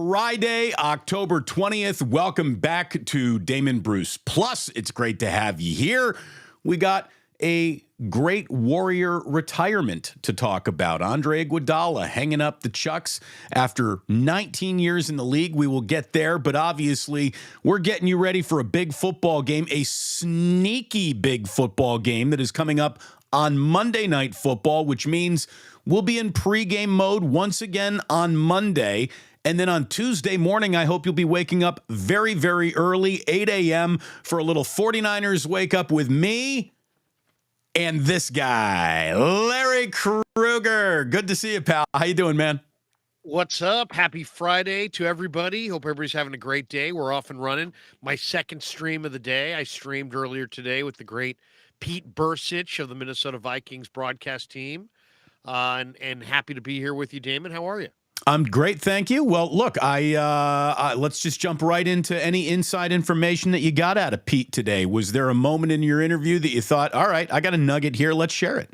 Friday, October 20th. Welcome back to Damon Bruce. Plus, it's great to have you here. We got a great Warrior retirement to talk about. Andre Iguodala hanging up the chucks after 19 years in the league. We will get there, but obviously we're getting you ready for a big football game, a sneaky big football game that is coming up on Monday Night Football, which means we'll be in pregame mode once again on Monday. And then on Tuesday morning, I hope you'll be waking up very, very early, 8 a.m. for a little 49ers wake up with me and this guy, Larry Krueger. Good to see you, pal. How you doing, man? What's up? Happy Friday to everybody. Hope everybody's having a great day. We're off and running. My second stream of the day. I streamed earlier today with the great Pete Bursich of the Minnesota Vikings broadcast team. And happy to be here with you, Damon. How are you? I'm great, thank you. Well, look, let's just jump right into any inside information that you got out of Pete today. Was there a moment in your interview that you thought, all right, I got a nugget here, let's share it?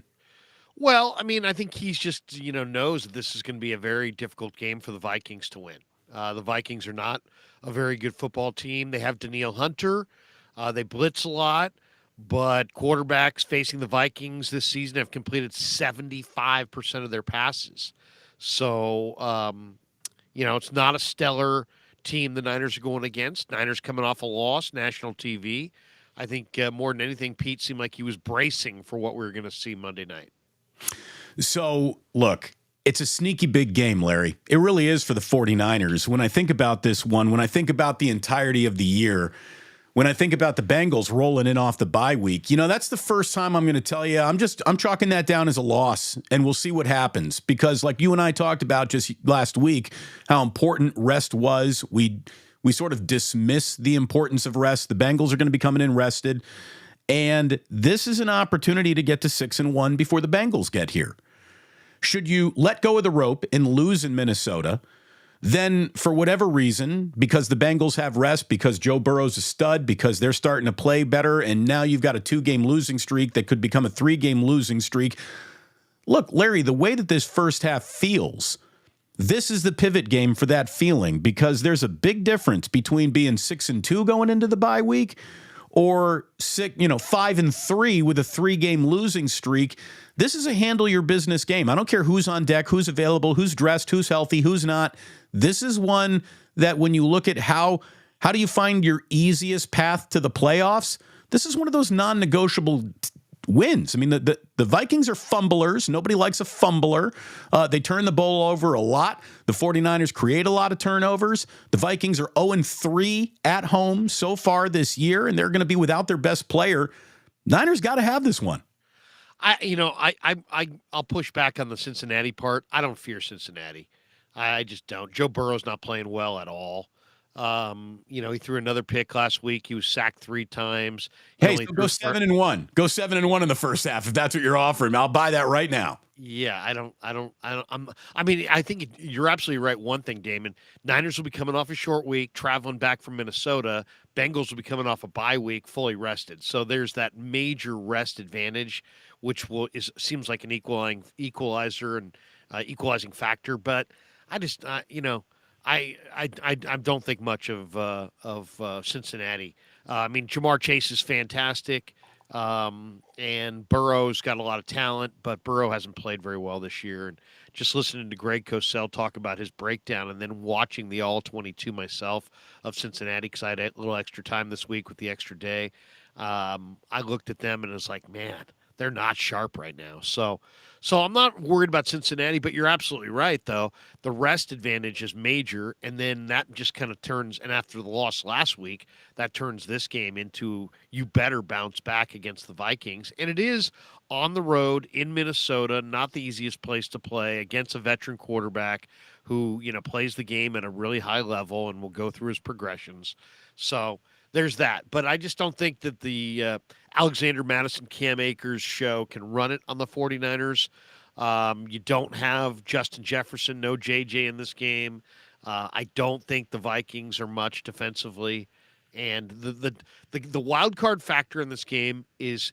Well, I mean, I think he's just, knows that this is going to be a very difficult game for the Vikings to win. The Vikings are not a very good football team. They have Danielle Hunter. They blitz a lot, but quarterbacks facing the Vikings this season have completed 75% of their passes. So, it's not a stellar team the Niners are going against. Niners coming off a loss, national TV. I think more than anything, Pete seemed like he was bracing for what we were going to see Monday night. So, look, it's a sneaky big game, Larry. It really is for the 49ers. When I think about this one, when I think about the entirety of the year, when I think about the Bengals rolling in off the bye week, that's the first time I'm going to tell you I'm chalking that down as a loss, and we'll see what happens. Because like you and I talked about just last week, how important rest was. We sort of dismiss the importance of rest. The Bengals are going to be coming in rested. And this is an opportunity to get to 6-1 before the Bengals get here. Should you let go of the rope and lose in Minnesota, then for whatever reason, because the Bengals have rest, because Joe Burrow's a stud, because they're starting to play better, and now you've got a 2-game losing streak that could become a 3-game losing streak. Look, Larry, the way that this first half feels, this is the pivot game for that feeling, because there's a big difference between being 6-2 going into the bye week or 5-3 with a 3-game losing streak. This is a handle your business game. I don't care who's on deck, who's available, who's dressed, who's healthy, who's not. This is one that when you look at how do you find your easiest path to the playoffs, this is one of those non-negotiable wins. I mean, the Vikings are fumblers. Nobody likes a fumbler. They turn the ball over a lot. The 49ers create a lot of turnovers. The Vikings are 0-3 at home so far this year, and they're going to be without their best player. Niners got to have this one. I'll push back on the Cincinnati part. I don't fear Cincinnati. I just don't. Joe Burrow's not playing well at all. He threw another pick last week. He was sacked 3 times. Hey, so go 7-1. Go 7-1 in the first half if that's what you're offering. I'll buy that right now. Yeah, I think you're absolutely right. One thing, Damon, Niners will be coming off a short week, traveling back from Minnesota. Bengals will be coming off a bye week, fully rested. So there's that major rest advantage, which seems like an equalizer and equalizing factor. But I just, I don't think much of Cincinnati. Jamar Chase is fantastic. And Burrow's got a lot of talent, but Burrow hasn't played very well this year. And just listening to Greg Cosell talk about his breakdown and then watching the all-22 myself of Cincinnati, because I had a little extra time this week with the extra day, I looked at them and it was like, man, they're not sharp right now. So I'm not worried about Cincinnati, but you're absolutely right, though. The rest advantage is major, and then that just kind of turns, and after the loss last week, that turns this game into you better bounce back against the Vikings. And it is on the road in Minnesota, not the easiest place to play, against a veteran quarterback who, plays the game at a really high level and will go through his progressions. So there's that. But I just don't think that the Alexander Madison, Cam Akers show can run it on the 49ers. You don't have Justin Jefferson, no JJ in this game. I don't think the Vikings are much defensively. And the wild card factor in this game is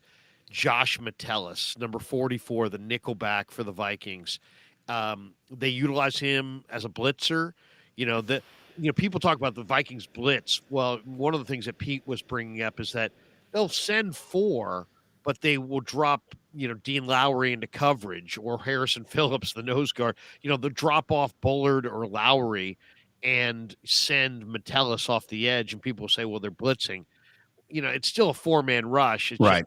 Josh Metellus, number 44, the nickelback for the Vikings. They utilize him as a blitzer. people talk about the Vikings blitz. Well, one of the things that Pete was bringing up is that they'll send 4, but they will drop, Dean Lowry into coverage, or Harrison Phillips, the nose guard. They'll drop off Bullard or Lowry and send Metellus off the edge, and people will say, well, they're blitzing. It's still a 4-man rush. It's just, Right.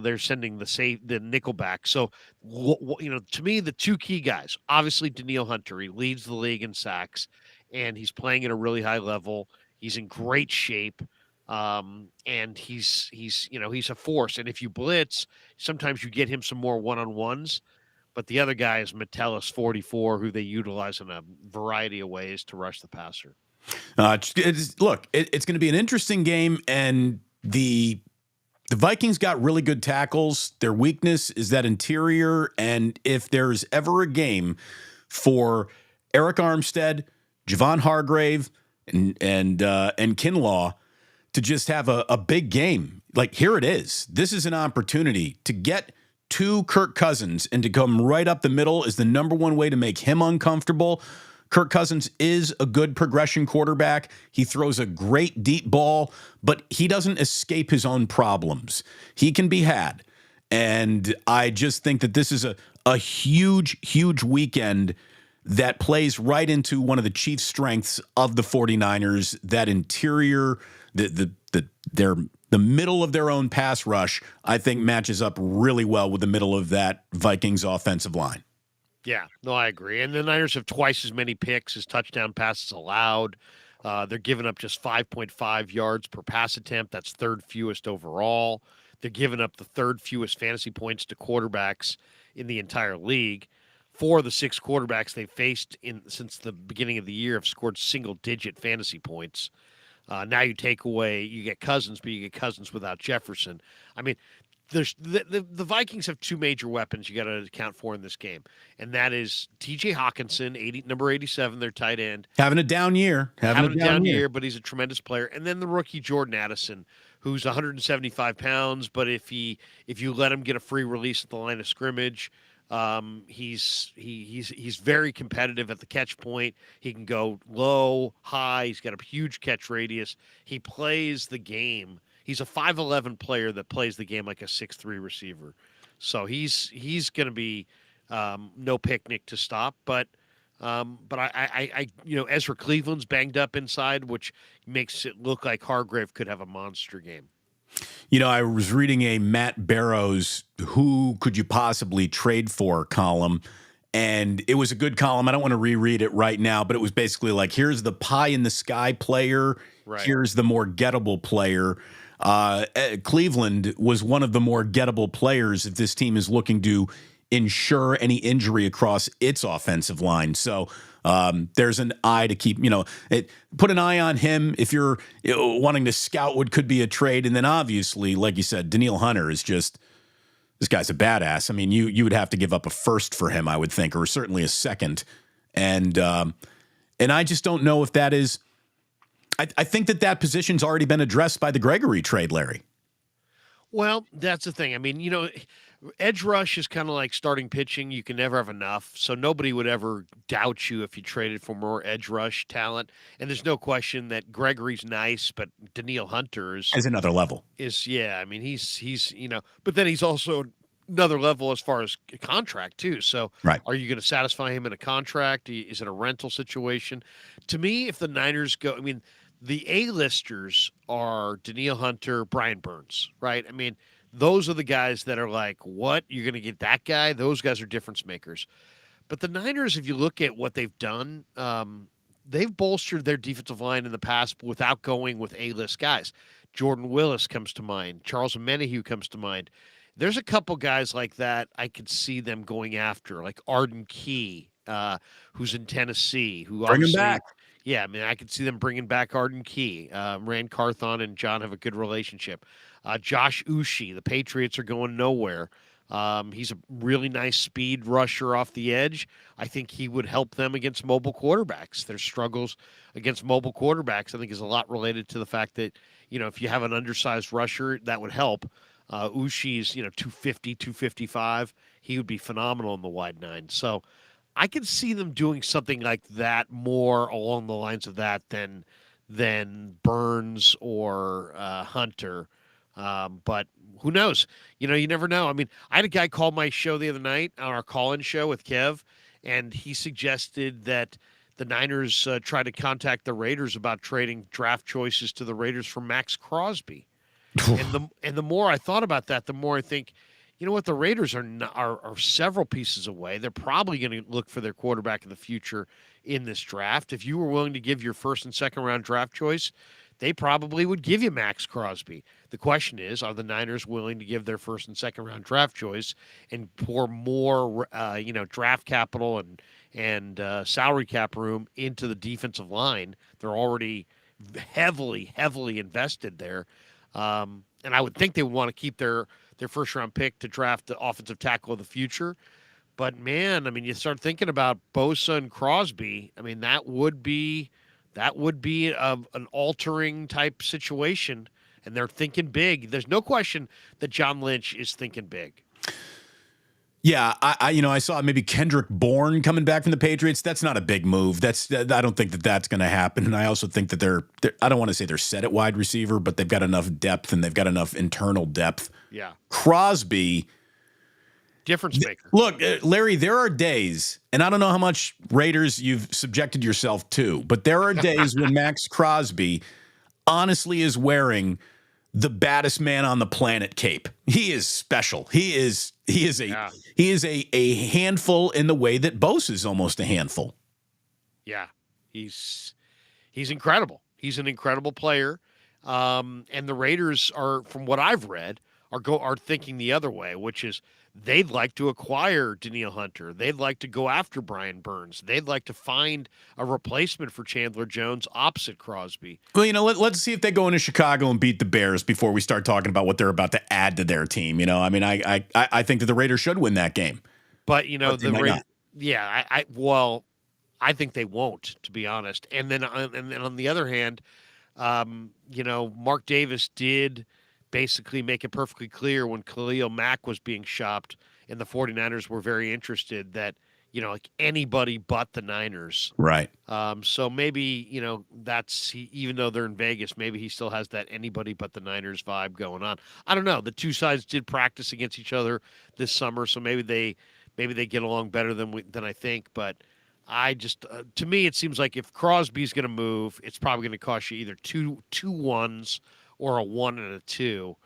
they're sending the nickel back. So, to me, the two key guys, obviously Danielle Hunter, he leads the league in sacks, and he's playing at a really high level. He's in great shape, and he's a force. And if you blitz, sometimes you get him some more one-on-ones. But the other guy is Metellus 44, who they utilize in a variety of ways to rush the passer. It's going to be an interesting game, and the Vikings got really good tackles. Their weakness is that interior, and if there's ever a game for Eric Armstead, Javon Hargrave, and Kinlaw to just have a big game, like, here it is. This is an opportunity to get to Kirk Cousins, and to come right up the middle is the number one way to make him uncomfortable. Kirk Cousins is a good progression quarterback. He throws a great deep ball, but he doesn't escape his own problems. He can be had. And I just think that this is a huge, huge weekend that plays right into one of the chief strengths of the 49ers, that interior, the middle of their own pass rush, I think matches up really well with the middle of that Vikings offensive line. Yeah, no, I agree. And the Niners have twice as many picks as touchdown passes allowed. They're giving up just 5.5 yards per pass attempt. That's third fewest overall. They're giving up the third fewest fantasy points to quarterbacks in the entire league. 4 of the 6 quarterbacks they faced since the beginning of the year have scored single-digit fantasy points. Now you get Cousins, but you get Cousins without Jefferson. I mean, there's the Vikings have 2 major weapons you got to account for in this game, and that is T.J. Hawkinson, number 87, their tight end, having a down year, having a down year, but he's a tremendous player. And then the rookie Jordan Addison, who's 175 pounds, but if you let him get a free release at the line of scrimmage, he's very competitive at the catch point. He can go low, high. He's got a huge catch radius. He plays the game. He's a 5'11" player that plays the game like a 6'3" receiver. So he's going to be no picnic to stop. But I Ezra Cleveland's banged up inside, which makes it look like Hargrave could have a monster game. I was reading a Matt Barrows "Who Could You Possibly Trade For" column, and it was a good column. I don't want to reread it right now, but it was basically like, here's the pie in the sky player, right. Here's the more gettable player. Cleveland was one of the more gettable players if this team is looking to ensure any injury across its offensive line. So there's an eye to keep, put an eye on him if you're wanting to scout what could be a trade. And then obviously, like you said, Danielle Hunter is just, this guy's a badass. I mean, you would have to give up a first for him, I would think, or certainly a second. And I just don't know if that is, I think that position's already been addressed by the Gregory trade, Larry. Well, that's the thing. I mean, edge rush is kind of like starting pitching. You can never have enough. So nobody would ever doubt you if you traded for more edge rush talent. And there's no question that Gregory's nice, but Danielle Hunter is another level. I mean, he's but then he's also another level as far as contract too. So right. Are you going to satisfy him in a contract? Is it a rental situation? To me, if the Niners go, I mean, the A-listers are Danielle Hunter, Brian Burns, right? I mean, those are the guys that are like, what? You're going to get that guy? Those guys are difference makers. But the Niners, if you look at what they've done, they've bolstered their defensive line in the past without going with A-list guys. Jordan Willis comes to mind. Charles Omenihu comes to mind. There's a couple guys like that I could see them going after, like Arden Key, who's in Tennessee. Bring him back. Yeah, I mean, I could see them bringing back Arden Key. Rand Carthon and John have a good relationship. Josh Uche, the Patriots are going nowhere. He's a really nice speed rusher off the edge. I think he would help them against mobile quarterbacks. Their struggles against mobile quarterbacks, I think, is a lot related to the fact that, if you have an undersized rusher, that would help. Uche is, 250, 255. He would be phenomenal in the wide nine. So, I could see them doing something like that more along the lines of that than Burns or Hunter. But who knows? You never know. I mean, I had a guy call my show the other night on our call-in show with Kev, and he suggested that the Niners try to contact the Raiders about trading draft choices to the Raiders for Maxx Crosby. And the more I thought about that, the more I think, you know what, the Raiders are several pieces away. They're probably going to look for their quarterback in the future in this draft. If you were willing to give your first and second round draft choice, they probably would give you Maxx Crosby. The question is, are the Niners willing to give their first and second round draft choice and pour more, draft capital and salary cap room into the defensive line? They're already heavily invested there. And I would think they would want to keep their first round pick to draft the offensive tackle of the future. But man, I mean, you start thinking about Bosa and Crosby. I mean, that would be an altering type situation, and they're thinking big. There's no question that John Lynch is thinking big. Yeah, I saw maybe Kendrick Bourne coming back from the Patriots. That's not a big move. I don't think that that's going to happen. And I also think that they're I don't want to say they're set at wide receiver, but they've got enough depth and they've got enough internal depth. Yeah. Crosby, difference maker. Look, Larry, there are days, and I don't know how much Raiders you've subjected yourself to, but there are days when Maxx Crosby honestly is wearing the baddest man on the planet cape. He is special. He is a handful in the way that Bosa is almost a handful. Yeah, he's incredible. He's an incredible player. And the Raiders are, from what I've read, are thinking the other way, which is they'd like to acquire Danielle Hunter. They'd like to go after Brian Burns. They'd like to find a replacement for Chandler Jones opposite Crosby. Well, let's see if they go into Chicago and beat the Bears before we start talking about what they're about to add to their team. I mean, I think that the Raiders should win that game. But, the Raiders, yeah, I think they won't, to be honest. And then on the other hand, Mark Davis did basically make it perfectly clear when Khalil Mack was being shopped and the 49ers were very interested that, like anybody but the Niners. Right. So maybe, even though they're in Vegas, maybe he still has that anybody but the Niners vibe going on. I don't know. The two sides did practice against each other this summer, so maybe they get along better than I think, but I just to me it seems like if Crosby's going to move, it's probably going to cost you either two ones or a 1 and a 2,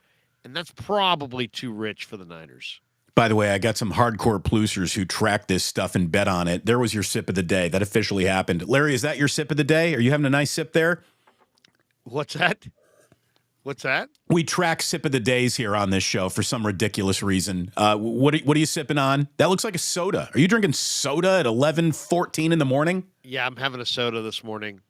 and that's probably too rich for the Niners. By the way, I got some hardcore plusers who track this stuff and bet on it. There was your sip of the day. That officially happened. Larry, is that your sip of the day? Are you having a nice sip there? What's that? We track sip of the days here on this show for some ridiculous reason. What are you sipping on? That looks like a soda. Are you drinking soda at 11:14 in the morning? Yeah, I'm having a soda this morning.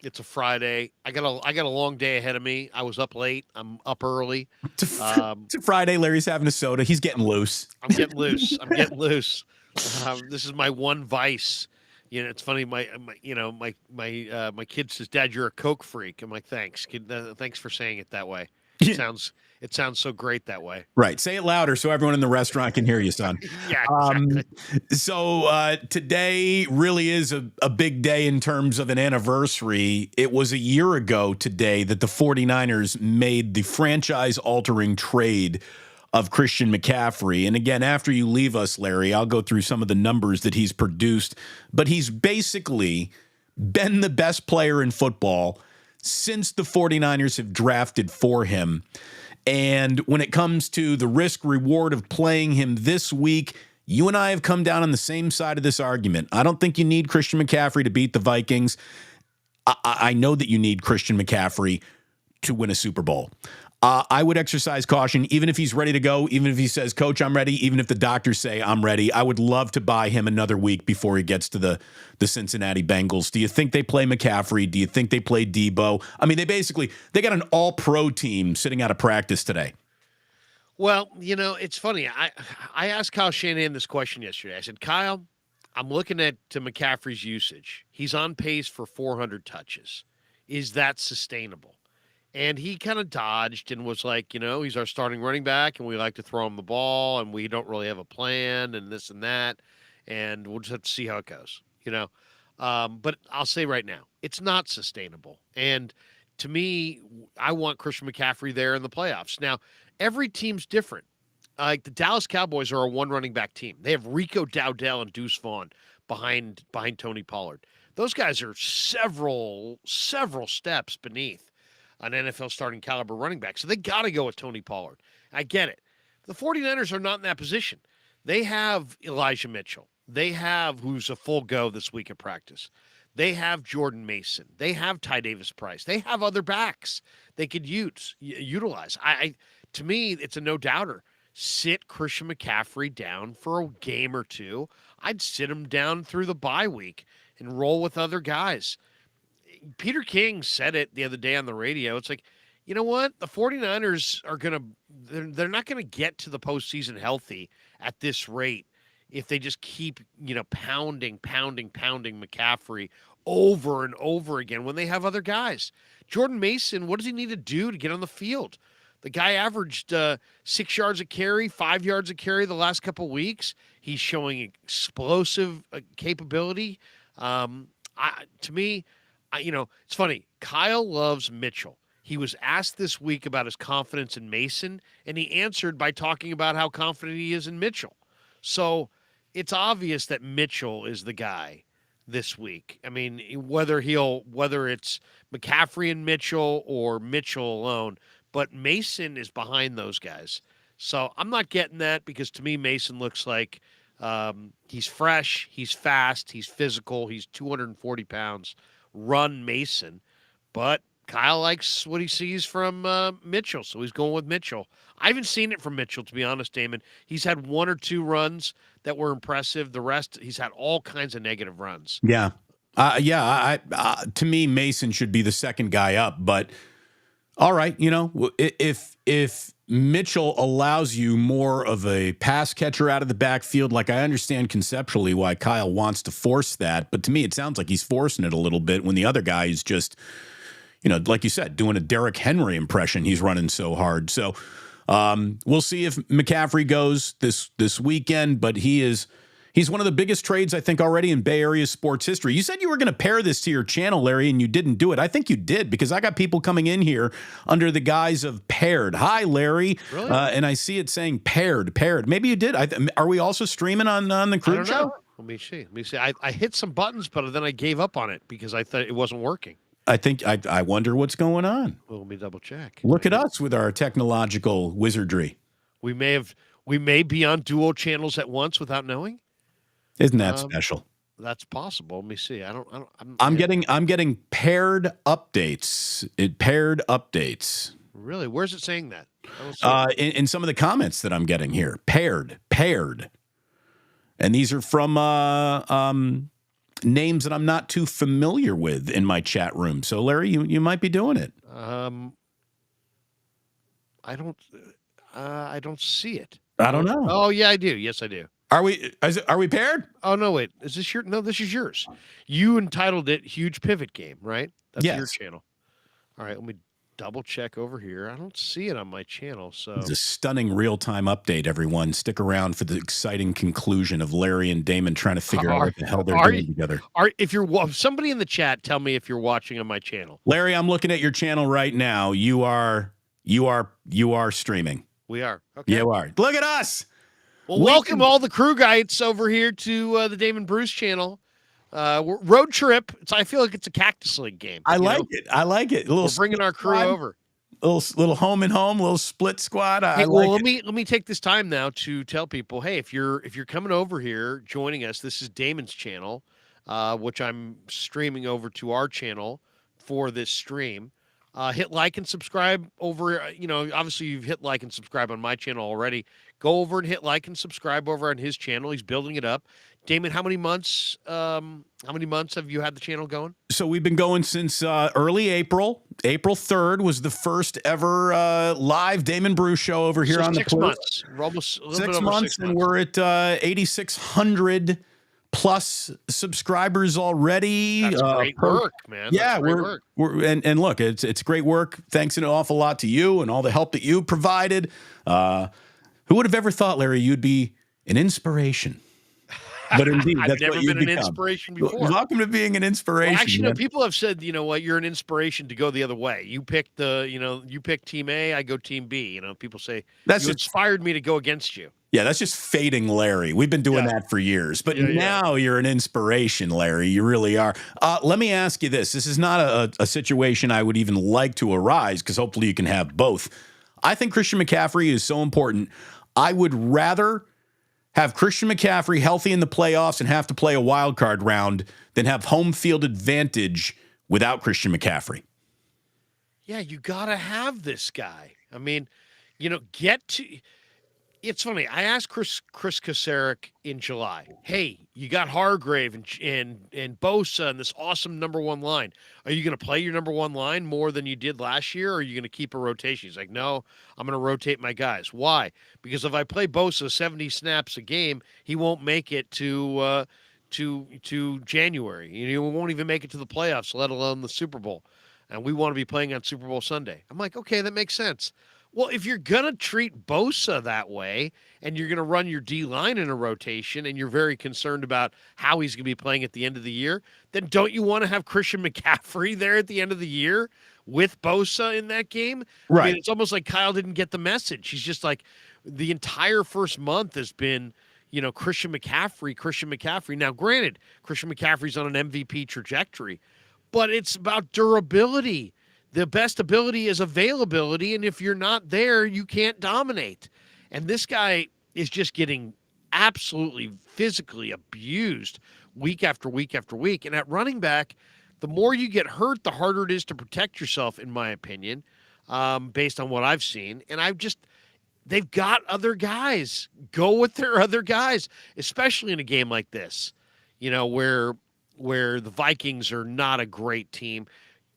It's a Friday. I got a long day ahead of me. I was up late. I'm up early. It's a Friday. Larry's having a soda. He's getting loose. I'm getting loose. This is my one vice. It's funny. My kid says, "Dad, you're a Coke freak." I'm like, "Thanks, kid. Thanks for saying it that way. It sounds so great that way." Right. Say it louder so everyone in the restaurant can hear you, son. Yeah, exactly. So today really is a big day in terms of an anniversary. It was a year ago today that the 49ers made the franchise-altering trade of Christian McCaffrey. And again, after you leave us, Larry, I'll go through some of the numbers that he's produced. But he's basically been the best player in football since the 49ers have drafted for him. And when it comes to the risk reward of playing him this week, you and I have come down on the same side of this argument. I don't think you need Christian McCaffrey to beat the Vikings. I know that you need Christian McCaffrey to win a Super Bowl. I would exercise caution, even if he's ready to go, even if he says, "Coach, I'm ready," even if the doctors say, "I'm ready." I would love to buy him another week before he gets to the Cincinnati Bengals. Do you think they play McCaffrey? Do you think they play Debo? I mean, they got an all-pro team sitting out of practice today. Well, it's funny. I asked Kyle Shanahan this question yesterday. I said, "Kyle, I'm looking at McCaffrey's usage. He's on pace for 400 touches. Is that sustainable?" And he kind of dodged and was like, he's our starting running back and we like to throw him the ball and we don't really have a plan and this and that. and we'll just have to see how it goes. But I'll say right now, it's not sustainable. And to me, I want Christian McCaffrey there in the playoffs. Now, every team's different. Like the Dallas Cowboys are a one running back team. They have Rico Dowdell and Deuce Vaughn behind Tony Pollard. Those guys are several steps beneath an NFL starting caliber running back. So they got to go with Tony Pollard. I get it. The 49ers are not in that position. They have Elijah Mitchell. They have who's a full go this week at practice. They have Jordan Mason. They have Ty Davis Price. They have other backs they could utilize. To me, it's a no doubter. Sit Christian McCaffrey down for a game or two. I'd sit him down through the bye week and roll with other guys. Peter King said it the other day on the radio. It's like, you know what? The 49ers are they're not going to get to the postseason healthy at this rate if they just keep, pounding McCaffrey over and over again when they have other guys. Jordan Mason, what does he need to do to get on the field? The guy averaged 6 yards a carry, 5 yards a carry the last couple of weeks. He's showing explosive capability. To me, it's funny. Kyle loves Mitchell. He was asked this week about his confidence in Mason, and he answered by talking about how confident he is in Mitchell. So it's obvious that Mitchell is the guy this week. I mean, whether it's McCaffrey and Mitchell or Mitchell alone, but Mason is behind those guys. So I'm not getting that because to me, Mason looks like he's fresh, he's fast, he's physical, he's 240 pounds. Run Mason. But Kyle likes what he sees from Mitchell, so he's going with Mitchell. I haven't seen it from Mitchell, to be honest, Damon. He's had one or two runs that were impressive. The rest, he's had all kinds of negative runs. Yeah. To me, Mason should be the second guy up, but all right, if Mitchell allows you more of a pass catcher out of the backfield, like I understand conceptually why Kyle wants to force that, but to me it sounds like he's forcing it a little bit when the other guy is just, like you said, doing a Derrick Henry impression. He's running so hard. So we'll see if McCaffrey goes this weekend, but he's one of the biggest trades, I think, already in Bay Area sports history. You said you were going to pair this to your channel, Larry, and you didn't do it. I think you did because I got people coming in here under the guise of paired. Hi, Larry. Really? And I see it saying paired. Maybe you did. Are we also streaming on the Crew Show? Let me see. I hit some buttons, but then I gave up on it because I thought it wasn't working. I wonder what's going on. Well, let me double check. Look at us with our technological wizardry. We may be on dual channels at once without knowing. Isn't that special? That's possible. Let me see. I'm getting paired updates. Paired updates. Really? Where's it saying that? In some of the comments that I'm getting here. Paired. And these are from names that I'm not too familiar with in my chat room. So Larry, you might be doing it. I don't see it. I don't know. Oh yeah, I do. Yes, I do. Are we paired? Oh no, wait. Is this your? No, this is yours. You entitled it "Huge Pivot Game," right? That's yes. Your channel. All right, let me double check over here. I don't see it on my channel. So it's a stunning real-time update. Everyone, stick around for the exciting conclusion of Larry and Damon trying to figure out what the hell they're doing together. If somebody in the chat, tell me if you're watching on my channel. Larry, I'm looking at your channel right now. You are streaming. We are. Okay. You are. Look at us. Well, welcome all the crew guys over here to the Damon Bruce channel. Road trip. I feel like it's a Cactus League game. I like it. We're bringing our crew over. Little home and home, little split squad. Let me take this time now to tell people, hey, if you're coming over here, joining us, this is Damon's channel, which I'm streaming over to our channel for this stream. Hit like and subscribe over. Obviously you've hit like and subscribe on my channel already. Go over and hit like and subscribe over on his channel. He's building it up. Damon, how many months have you had the channel going? So we've been going since early April. April 3rd was the first ever live Damon Bruce show over here on the 6 months. We're almost 6 months, and we're at 8,600 plus subscribers already. That's great work, man. Yeah, we're look, it's great work. Thanks an awful lot to you and all the help that you provided. Who would have ever thought, Larry, you'd be an inspiration? But indeed, I've that's what never you've been an become. inspiration before. Welcome to being an Well, inspiration, actually, no, man. people have said, you know what, you're an inspiration to go the other way. You pick you pick team A, I go team B. You know, people say That's you just inspired me to go against you. Yeah, that's just fading Larry. We've been doing Yeah. that for years. But Yeah. now you're an inspiration, Larry. You really are. Let me ask you this. This is not a situation I would even like to arise because hopefully you can have both. I think Christian McCaffrey is so important. I would rather have Christian McCaffrey healthy in the playoffs and have to play a wild card round than have home field advantage without Christian McCaffrey. Yeah, you got to have this guy. I mean, it's funny. I asked Chris Kasarik in July, "Hey, you got Hargrave and Bosa and this awesome number one line. Are you going to play your number one line more than you did last year, or are you going to keep a rotation?" He's like, "No, I'm going to rotate my guys. Why? Because if I play Bosa 70 snaps a game, he won't make it to January. He won't even make it to the playoffs, let alone the Super Bowl. And we want to be playing on Super Bowl Sunday." I'm like, "Okay, that makes sense." Well, if you're going to treat Bosa that way and you're going to run your D-line in a rotation and you're very concerned about how he's going to be playing at the end of the year, then don't you want to have Christian McCaffrey there at the end of the year with Bosa in that game? Right. I mean, it's almost like Kyle didn't get the message. He's just like, the entire first month has been, Christian McCaffrey. Now, granted, Christian McCaffrey's on an MVP trajectory, but it's about durability. The best ability is availability, and if you're not there, you can't dominate. And this guy is just getting absolutely physically abused week after week after week. And at running back, the more you get hurt, the harder it is to protect yourself, in my opinion, based on what I've seen. And they've got other guys. Go with their other guys, especially in a game like this, where the Vikings are not a great team.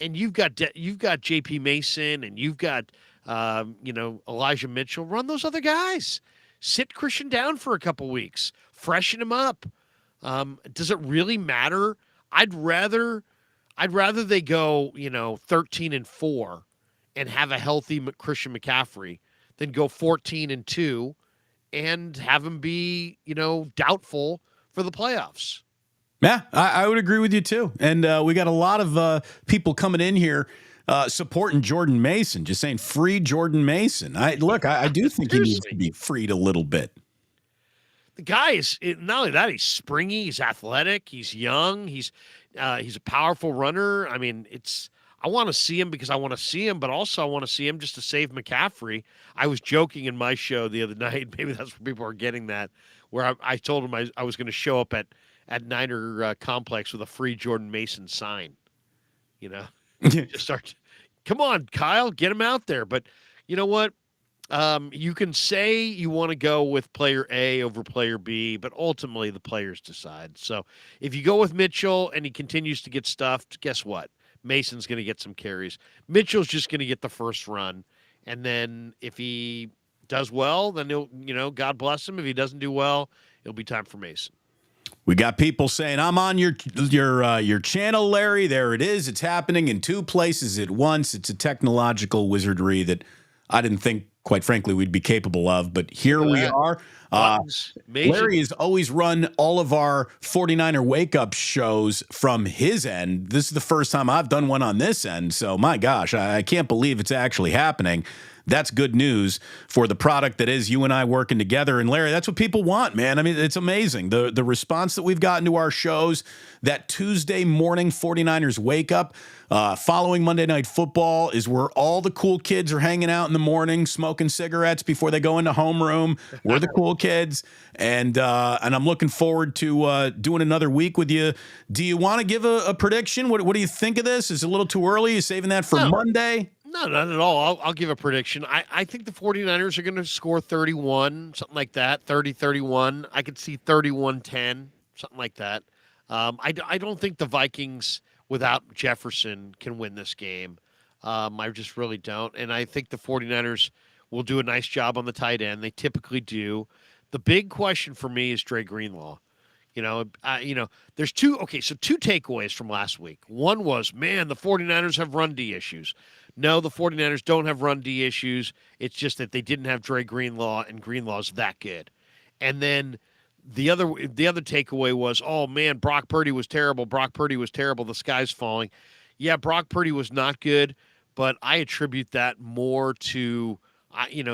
And you've got J.P. Mason and you've got Elijah Mitchell. Run those other guys. Sit Christian down for a couple weeks. Freshen him up. Does it really matter? I'd rather they go 13-4 and have a healthy Christian McCaffrey than go 14-2 and have him be doubtful for the playoffs. Yeah, I would agree with you too. And we got a lot of people coming in here supporting Jordan Mason, just saying free Jordan Mason. I do think he needs to be freed a little bit. The guy is not only that, he's springy, he's athletic, he's young, he's a powerful runner. I mean, I want to see him because I want to see him, but also I want to see him just to save McCaffrey. I was joking in my show the other night, maybe that's where people are getting that, where I told him I was going to show up at Niner Complex with a free Jordan Mason sign. Just start. Come on, Kyle, get him out there. But you know what? You can say you want to go with player A over player B, but ultimately the players decide. So if you go with Mitchell and he continues to get stuffed, guess what? Mason's going to get some carries. Mitchell's just going to get the first run. And then if he does well, then he'll, God bless him. If he doesn't do well, it'll be time for Mason. We got people saying, "I'm on your channel, Larry." There it is. It's happening in two places at once. It's a technological wizardry that I didn't think, quite frankly, we'd be capable of. But here we are. Larry has always run all of our 49er wake-up shows from his end. This is the first time I've done one on this end. So, my gosh, I can't believe it's actually happening. That's good news for the product that is you and I working together. And Larry, that's what people want, man. I mean, it's amazing. The response that we've gotten to our shows, that Tuesday morning 49ers wake up following Monday Night Football is where all the cool kids are hanging out in the morning, smoking cigarettes before they go into homeroom. We're the cool kids. And I'm looking forward to doing another week with you. Do you want to give a prediction? What do you think of this? Is it a little too early? You saving that for Monday? No, not at all. I'll give a prediction. I think the 49ers are going to score 31, something like that, 30-31. I could see 31-10, something like that. I don't think the Vikings, without Jefferson, can win this game. I just really don't. And I think the 49ers will do a nice job on the tight end. They typically do. The big question for me is Dre Greenlaw. There's two takeaways from last week. One was, man, the 49ers have run D issues. No, the 49ers don't have run D issues. It's just that they didn't have Dre Greenlaw, and Greenlaw's that good. And then The other takeaway was, oh man, Brock Purdy was terrible. Brock Purdy was terrible. The sky's falling. Yeah, Brock Purdy was not good, but I attribute that more to,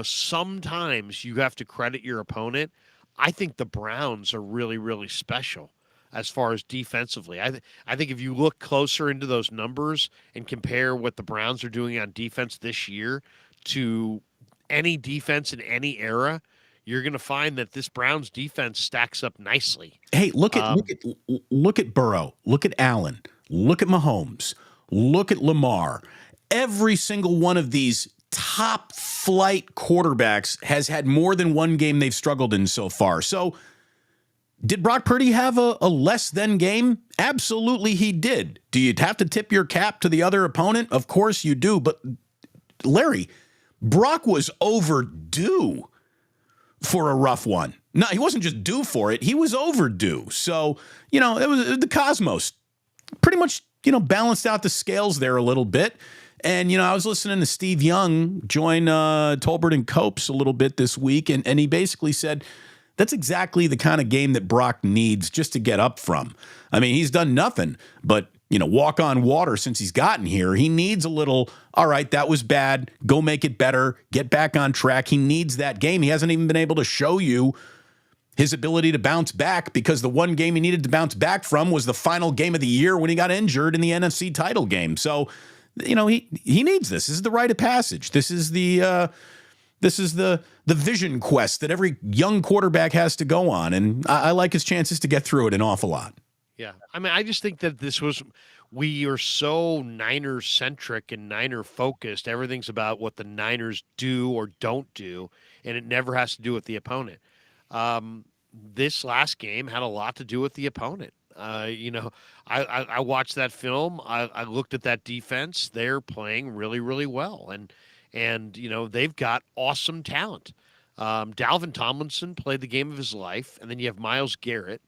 sometimes you have to credit your opponent. I think the Browns are really, really special as far as defensively. I think if you look closer into those numbers and compare what the Browns are doing on defense this year to any defense in any era, you're going to find that this Browns defense stacks up nicely. Hey, look at Burrow, look at Allen, look at Mahomes, look at Lamar. Every single one of these top flight quarterbacks has had more than one game they've struggled in so far. So did Brock Purdy have a less than game? Absolutely he did. Do you have to tip your cap to the other opponent? Of course you do. But Larry, Brock was overdue for a rough one. No, he wasn't just due for it. He was overdue. So, it was the Cosmos pretty much, balanced out the scales there a little bit. And, I was listening to Steve Young join Tolbert and Copes a little bit this week, and he basically said that's exactly the kind of game that Brock needs just to get up from. I mean, he's done nothing but, walk on water since he's gotten here. He needs a little, all right, that was bad, go make it better, get back on track. He needs that game. He hasn't even been able to show you his ability to bounce back because the one game he needed to bounce back from was the final game of the year when he got injured in the NFC title game. So, he needs this. This is the rite of passage. This is the vision quest that every young quarterback has to go on, and I like his chances to get through it an awful lot. Yeah, I mean, I just think that we are so Niners centric and Niner focused. Everything's about what the Niners do or don't do, and it never has to do with the opponent. This last game had a lot to do with the opponent. I watched that film. I looked at that defense. They're playing really, really well, and they've got awesome talent. Dalvin Tomlinson played the game of his life, and then you have Myles Garrett.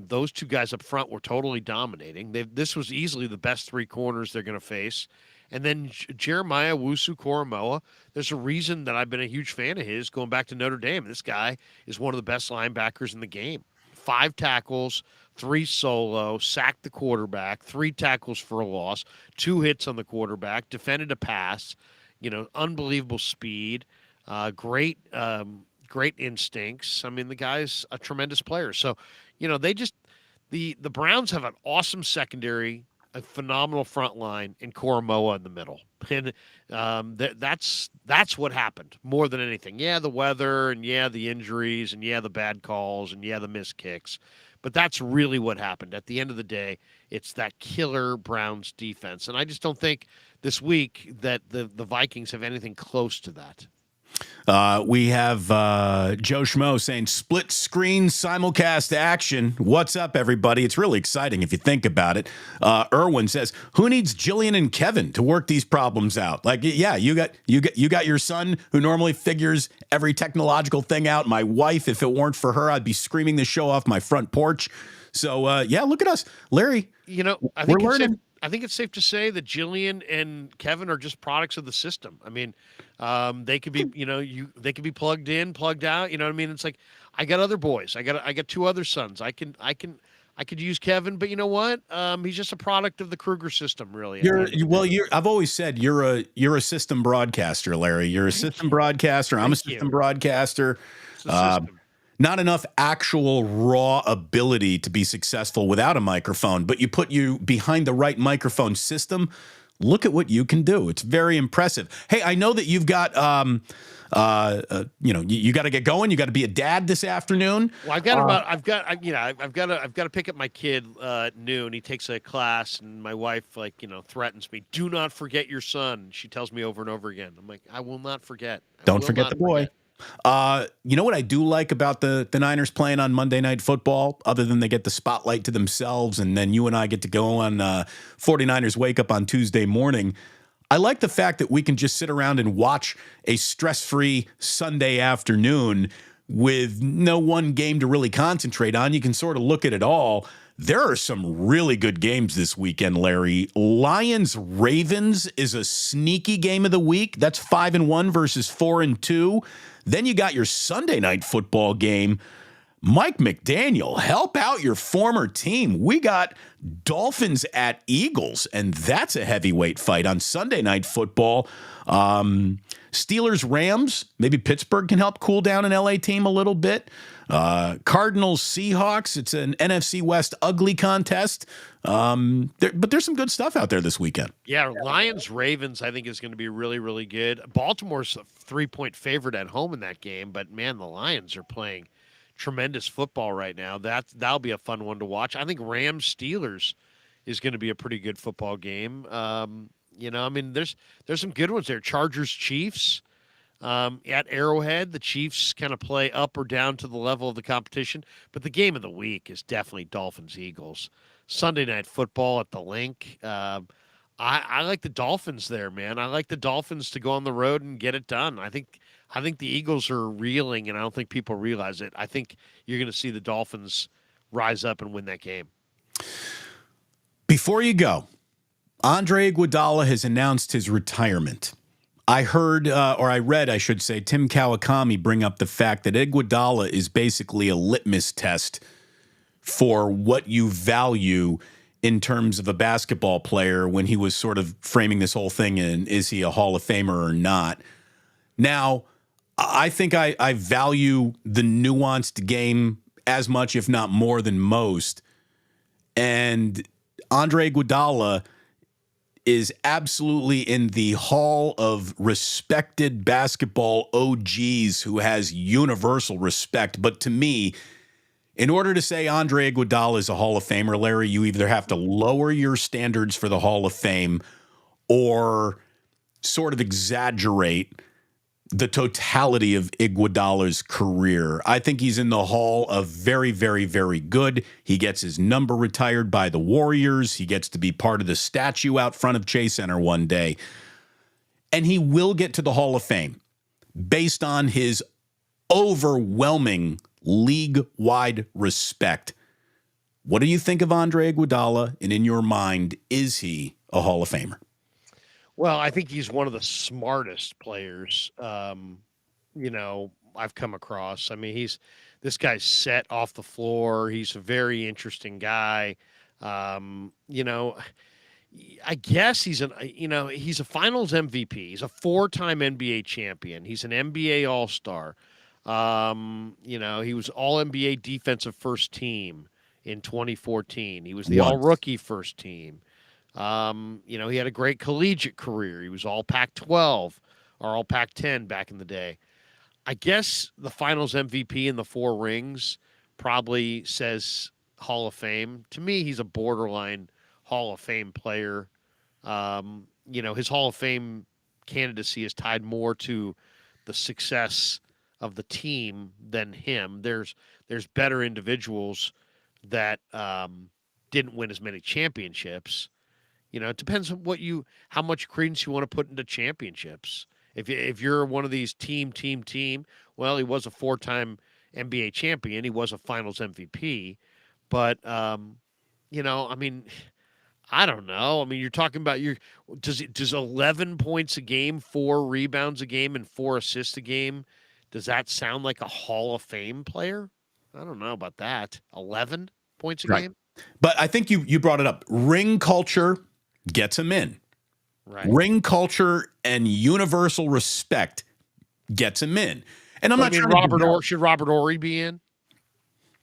Those two guys up front were totally dominating. This was easily the best three corners they're going to face. And then Jeremiah Owusu-Koramoah, there's a reason that I've been a huge fan of his going back to Notre Dame. This guy is one of the best linebackers in the game. 5 tackles, 3 solo, sacked the quarterback, 3 tackles for a loss, 2 hits on the quarterback, defended a pass, unbelievable speed, great instincts. I mean, the guy's a tremendous player. So, they just the Browns have an awesome secondary, a phenomenal front line, and Koramoah in the middle. And that's what happened more than anything. Yeah, the weather, and yeah, the injuries, and yeah, the bad calls, and yeah, the missed kicks. But that's really what happened. At the end of the day, it's that killer Browns defense. And I just don't think this week that the Vikings have anything close to that. We have Joe Schmo saying split screen simulcast action. What's up, everybody? It's really exciting if you think about it. Irwin says, who needs Jillian and Kevin to work these problems out? Like, yeah, you got your son who normally figures every technological thing out. My wife, if it weren't for her, I'd be screaming this show off my front porch. So, yeah, look at us, Larry. I think we're learning. I think it's safe to say that Jillian and Kevin are just products of the system. I mean, they could be, they could be plugged in, plugged out. You know what I mean? It's like I got other boys. I got 2 other sons. I could use Kevin, but you know what? He's just a product of the Kruger system, really. I've always said you're a system broadcaster, Larry. You're a system broadcaster. I'm a system broadcaster. Not enough actual raw ability to be successful without a microphone, but you put you behind the right microphone system. Look at what you can do. It's very impressive. Hey, I know that you've got, you got to get going. You got to be a dad this afternoon. Well, I've got to pick up my kid at noon. He takes a class, and my wife threatens me. Do not forget your son. She tells me over and over again. I'm like, I will not forget. Don't forget the boy. You know what I do like about the Niners playing on Monday Night Football, other than they get the spotlight to themselves, and then you and I get to go on 49ers Wake Up on Tuesday morning. I like the fact that we can just sit around and watch a stress-free Sunday afternoon with no one game to really concentrate on. You can sort of look at it all. There are some really good games this weekend, Larry. Lions-Ravens is a sneaky game of the week. That's 5-1 versus 4-2. Then you got your Sunday night football game. Mike McDaniel, help out your former team. We got Dolphins at Eagles, and that's a heavyweight fight on Sunday Night Football. Steelers, Rams, maybe Pittsburgh can help cool down an LA team a little bit. Cardinals, Seahawks, it's an NFC West ugly contest. But there's some good stuff out there this weekend. Yeah, Lions, Ravens, I think is going to be really, really good. Baltimore's a 3-point favorite at home in that game, but man, the Lions are playing tremendous football right now. That'll be a fun one to watch. I think Rams, Steelers is going to be a pretty good football game. There's some good ones there. Chargers, Chiefs. At Arrowhead, the Chiefs kind of play up or down to the level of the competition, but the game of the week is definitely Dolphins, Eagles. Sunday Night Football at the Link. I like the Dolphins there, man. I like the Dolphins to go on the road and get it done. I think the Eagles are reeling, and I don't think people realize it. I think you're going to see the Dolphins rise up and win that game. Before you go, Andre Iguodala has announced his retirement. I heard, or I read, I should say, Tim Kawakami bring up the fact that Iguodala is basically a litmus test for what you value in terms of a basketball player when he was sort of framing this whole thing in, is he a Hall of Famer or not? Now, I think I value the nuanced game as much, if not more than most. And Andre Iguodala is absolutely in the hall of respected basketball OGs who has universal respect. But to me, in order to say Andre Iguodala is a Hall of Famer, Larry, you either have to lower your standards for the Hall of Fame or sort of exaggerate the totality of Iguodala's career. I think he's in the hall of very, very, very good. He gets his number retired by the Warriors. He gets to be part of the statue out front of Chase Center one day. And he will get to the Hall of Fame based on his overwhelming league-wide respect. What do you think of Andre Iguodala? And in your mind, is he a Hall of Famer? Well, I think he's one of the smartest players, I've come across. I mean, this guy's set off the floor. He's a very interesting guy. I guess he's a finals MVP. He's a 4-time NBA champion. He's an NBA All-Star. He was All-NBA defensive first team in 2014. He was the All-Rookie first team. He had a great collegiate career. He was all Pac-12 or all Pac-10 back in the day. I guess the finals MVP and the 4 rings probably says Hall of Fame. To me, he's a borderline Hall of Fame player. His Hall of Fame candidacy is tied more to the success of the team than him. There's better individuals that didn't win as many championships. It depends on how much credence you want to put into championships. If you're one of these team, well, he was a 4-time NBA champion. He was a finals MVP. But, I don't know. I mean, you're talking about does 11 points a game, 4 rebounds a game, and 4 assists a game, does that sound like a Hall of Fame player? I don't know about that. 11 points a game? But I think you brought it up. Ring culture gets him in. Right. Ring culture and universal respect gets him in. And I'm not sure should Robert Horry be in?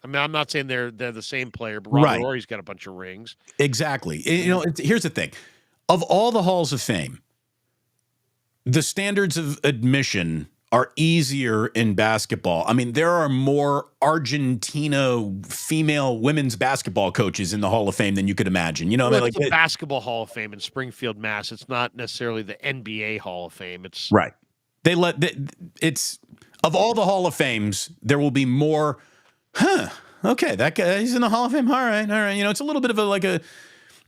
I mean, I'm not saying they're the same player, but Robert Horry's got a bunch of rings. Exactly. Here's the thing. Of all the halls of fame, the standards of admission are easier in basketball. I mean, there are more Argentina female women's basketball coaches in the Hall of Fame than you could imagine. It's the Basketball Hall of Fame in Springfield, Mass. It's not necessarily the NBA Hall of Fame. It's right. It's of all the Hall of Fames, there will be more. Okay, that guy, he's in the Hall of Fame. All right. It's a little bit of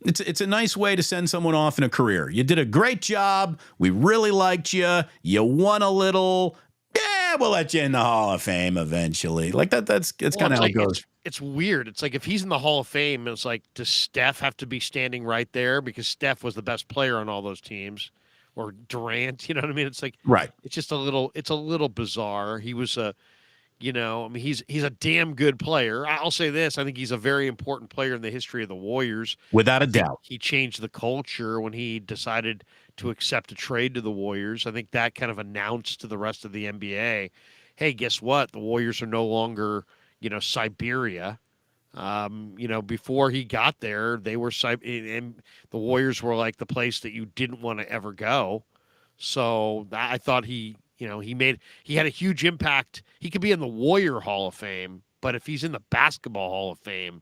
it's a nice way to send someone off in a career. You did a great job. We really liked you. You won a little. Yeah, we'll let you in the Hall of Fame eventually. That's kind of how it goes. It's weird. It's like if he's in the Hall of Fame, it's like, does Steph have to be standing right there because Steph was the best player on all those teams, or Durant? You know what I mean? It's like right. It's just a little bizarre. He was a I mean, he's a damn good player. I'll say this: I think he's a very important player in the history of the Warriors. Without I a think doubt. he changed the culture when he decided to accept a trade to the Warriors. I think that kind of announced to the rest of the NBA, hey, guess what? The Warriors are no longer, Siberia. Before he got there, they were and the Warriors were like the place that you didn't want to ever go. So I thought he had a huge impact. He could be in the Warrior Hall of Fame, but if he's in the Basketball Hall of Fame,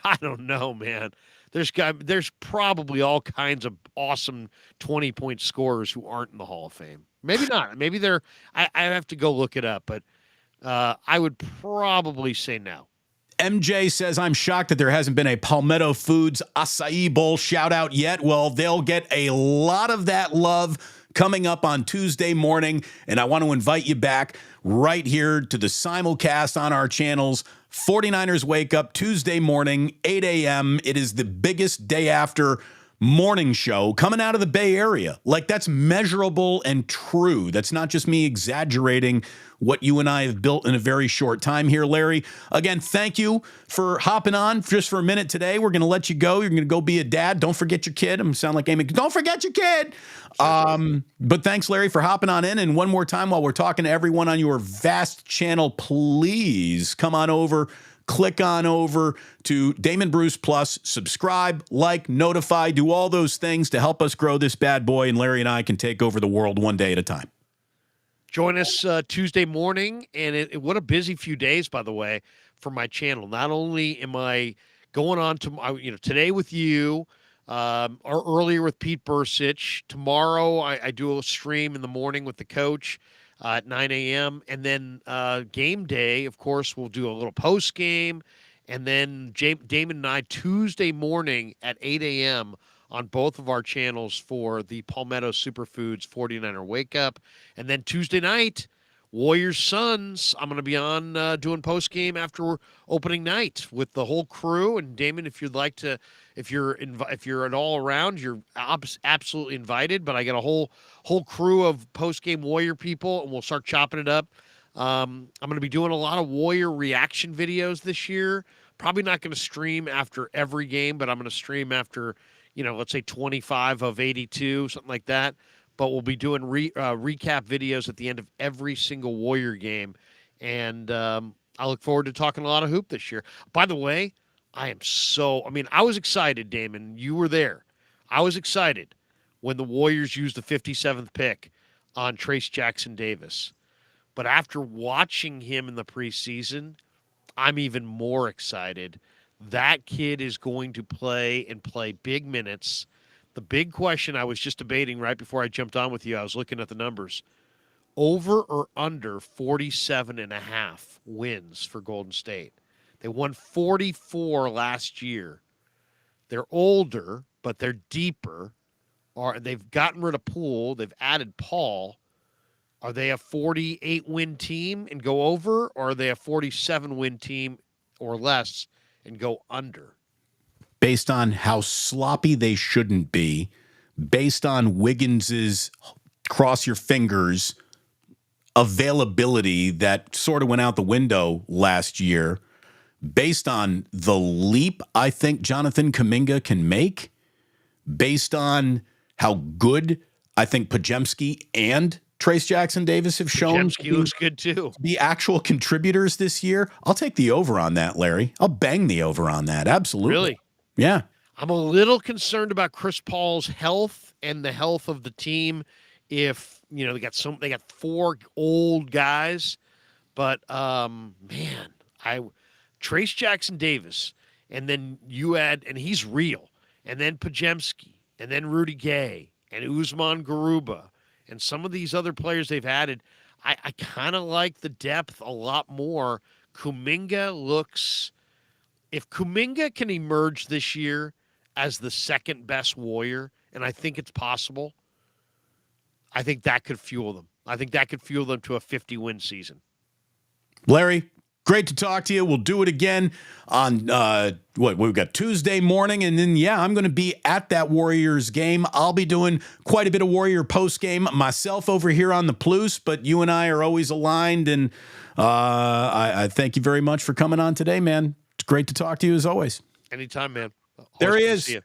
I don't know, man. There's probably all kinds of awesome 20-point scorers who aren't in the Hall of Fame. Maybe not. Maybe they're. I have to go look it up, but I would probably say no. MJ says, I'm shocked that there hasn't been a Palmetto Foods acai bowl shout out yet. Well, they'll get a lot of that love coming up on Tuesday morning. And I want to invite you back right here to the simulcast on our channels. 49ers Wake Up Tuesday morning, 8 a.m. It is the biggest day after morning show coming out of the Bay Area. Like, that's measurable and true. That's not just me exaggerating what you and I have built in a very short time here, Larry. Again, thank you for hopping on just for a minute today. We're going to let you go. You're going to go be a dad. Don't forget your kid. I'm going to sound like Amy. Don't forget your kid. But thanks, Larry, for hopping on in. And one more time, while we're talking to everyone on your vast channel, please come on over. Click on over to Damon Bruce Plus, subscribe, like, notify, do all those things to help us grow this bad boy, and Larry and I can take over the world one day at a time. Join us Tuesday morning, and what a busy few days, by the way, for my channel. Not only am I going on to today with you, or earlier with Pete Bursich. Tomorrow I do a stream in the morning with the coach at 9 a.m. And then game day, of course, we'll do a little post game. And then Damon and I Tuesday morning at 8 a.m. on both of our channels for the Palmetto Superfoods 49er Wake Up. And then Tuesday night, Warriors Suns, I'm going to be on doing post game after opening night with the whole crew. And Damon, if you'd like to, if you're at all around, you're absolutely invited. But I got a whole crew of post game Warrior people, and we'll start chopping it up. I'm going to be doing a lot of Warrior reaction videos this year. Probably not going to stream after every game, but I'm going to stream after, let's say 25 of 82, something like that. But we'll be doing recap videos at the end of every single Warrior game. And I look forward to talking a lot of hoop this year. By the way, I was excited, Damon. You were there. I was excited when the Warriors used the 57th pick on Trayce Jackson-Davis. But after watching him in the preseason, I'm even more excited. That kid is going to play big minutes. The big question I was just debating right before I jumped on with you, I was looking at the numbers. Over or under 47.5 wins for Golden State. They won 44 last year. They're older, but they're deeper. They've gotten rid of Poole. They've added Paul. Are they a 48-win team and go over, or are they a 47-win team or less and go under? Based on how sloppy they shouldn't be, based on Wiggins's cross your fingers availability that sort of went out the window last year, based on the leap I think Jonathan Kuminga can make, based on how good I think Podziemski and Trayce Jackson-Davis have shown. Podziemski looks good too. The actual contributors this year. I'll take the over on that, Larry. I'll bang the over on that. Absolutely. Really? Yeah. I'm a little concerned about Chris Paul's health and the health of the team. If they got 4 old guys, but Trayce Jackson-Davis, and then you add, and he's real, and then Podziemski, and then Rudy Gay, and Usman Garuba, and some of these other players they've added. I kind of like the depth a lot more. If Kuminga can emerge this year as the second best Warrior, and I think it's possible, I think that could fuel them. I think that could fuel them to a 50-win season. Larry, Great to talk to you. We'll do it again on we've got Tuesday morning, and then I'm going to be at that Warriors game. I'll be doing quite a bit of Warrior post game myself over here on the Plus, but you and I are always aligned, and I thank you very much for coming on today, man. It's great to talk to you as always. Anytime, man. There he is.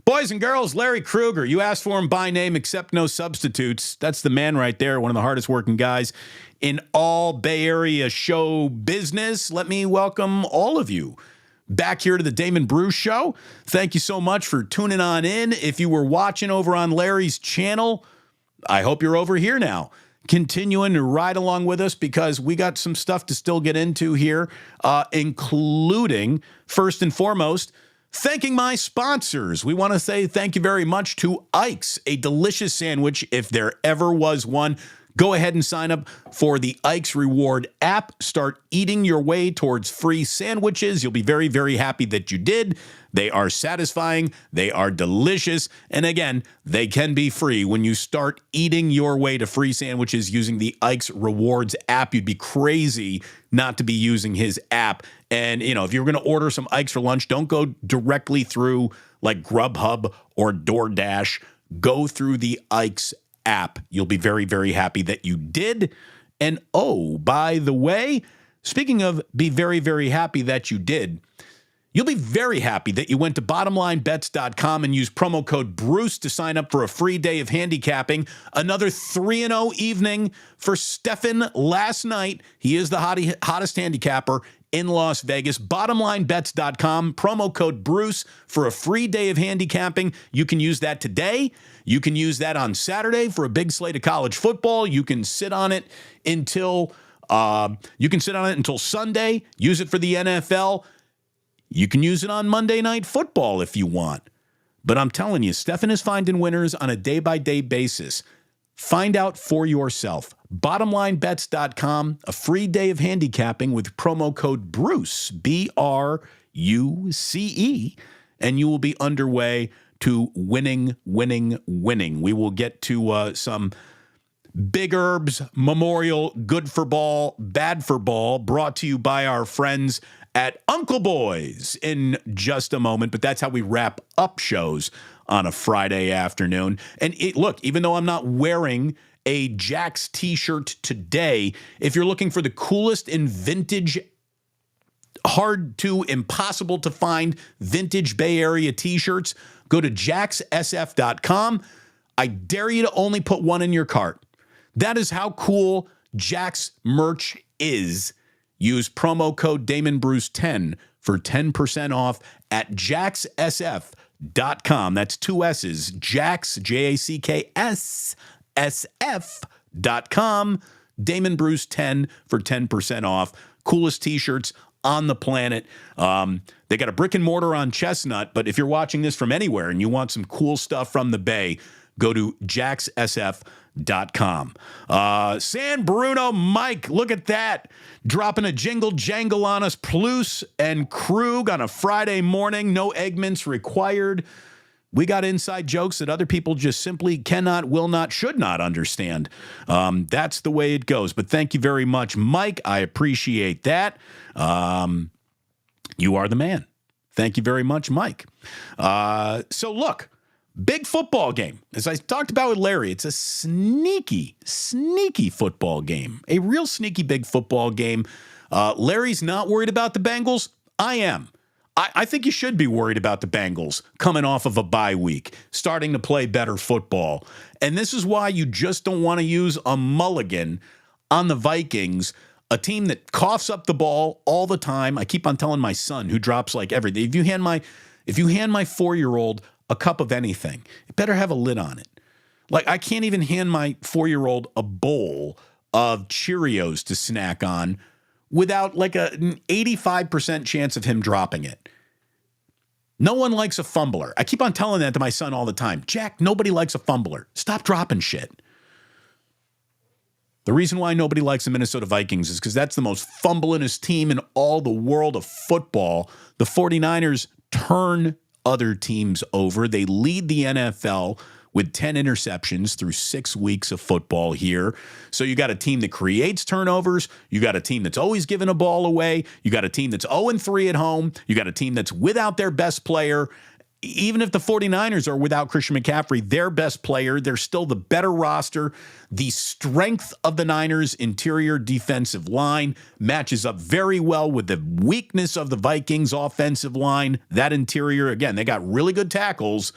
Boys and girls, Larry Krueger. You asked for him by name, except no substitutes. That's the man right there, one of the hardest working guys in all Bay Area show business. Let me welcome all of you back here to the Damon Bruce Show. Thank you so much for tuning on in. If you were watching over on Larry's channel, I hope you're over here now, continuing to ride along with us, because we got some stuff to still get into here, including, first and foremost, thanking my sponsors. We want to say thank you very much to Ike's, a delicious sandwich if there ever was one. Go ahead and sign up for the Ike's Reward app. Start eating your way towards free sandwiches. You'll be very, very happy that you did. They are satisfying. They are delicious. And again, they can be free when you start eating your way to free sandwiches using the Ike's Rewards app. You'd be crazy not to be using his app. And, if you're going to order some Ike's for lunch, don't go directly through like Grubhub or DoorDash. Go through the Ike's app. You'll be very, very happy that you did. And oh, by the way, speaking of be very, very happy that you did, you'll be very happy that you went to bottomlinebets.com and used promo code Bruce to sign up for a free day of handicapping. Another 3-0 evening for Stefan last night. He is the hottest handicapper in Las Vegas. Bottomlinebets.com, promo code Bruce for a free day of handicapping. You can use that today. You can use that on Saturday for a big slate of college football. You can sit on it until Sunday. Use it for the NFL. You can use it on Monday Night Football if you want. But I'm telling you, Stefan is finding winners on a day-by-day basis. Find out for yourself. Bottomlinebets.com, a free day of handicapping with promo code Bruce, BRUCE, and you will be underway to winning. We will get to some Big Herbs Memorial Good for Ball, Bad for Ball, brought to you by our friends at Uncle Boys in just a moment. But that's how we wrap up shows on a Friday afternoon. And look, even though I'm not wearing a Jax t-shirt today, if you're looking for the coolest in vintage, hard to impossible to find vintage Bay Area t-shirts, go to jaxsf.com. I dare you to only put one in your cart. That is how cool Jax merch is. Use promo code DamonBruce10 for 10% off at jaxsf.com. That's two S's, Jax, Jackss, SF.com. DamonBruce10 for 10% off. Coolest t-shirts on the planet. They got a brick and mortar on Chestnut, but if you're watching this from anywhere and you want some cool stuff from the Bay, go to jaxsf.com. San Bruno Mike, look at that. Dropping a jingle jangle on us. Plus and Krug on a Friday morning. No egg mints required. We got inside jokes that other people just simply cannot, will not, should not understand. That's the way it goes. But thank you very much, Mike. I appreciate that. You are the man. Thank you very much, Mike. So look, big football game. As I talked about with Larry, it's a sneaky football game. A real sneaky big football game. Larry's not worried about the Bengals. I am. I think you should be worried about the Bengals coming off of a bye week, starting to play better football. And this is why you just don't want to use a mulligan on the Vikings, a team that coughs up the ball all the time. I keep on telling my son, who drops like everything, if you hand my 4-year-old a cup of anything, it better have a lid on it. Like, I can't even hand my 4-year-old a bowl of Cheerios to snack on without like an 85% chance of him dropping it. No one likes a fumbler. I keep on telling that to my son all the time. Jack, nobody likes a fumbler. Stop dropping shit. The reason why nobody likes the Minnesota Vikings is because that's the most fumblinest team in all the world of football. The 49ers turn other teams over. They lead the NFL with 10 interceptions through 6 weeks of football here. So you got a team that creates turnovers. You got a team that's always giving a ball away. You got a team that's 0-3 at home. You got a team that's without their best player. Even if the 49ers are without Christian McCaffrey, their best player, they're still the better roster. The strength of the Niners' interior defensive line matches up very well with the weakness of the Vikings' offensive line. That interior, again, they got really good tackles.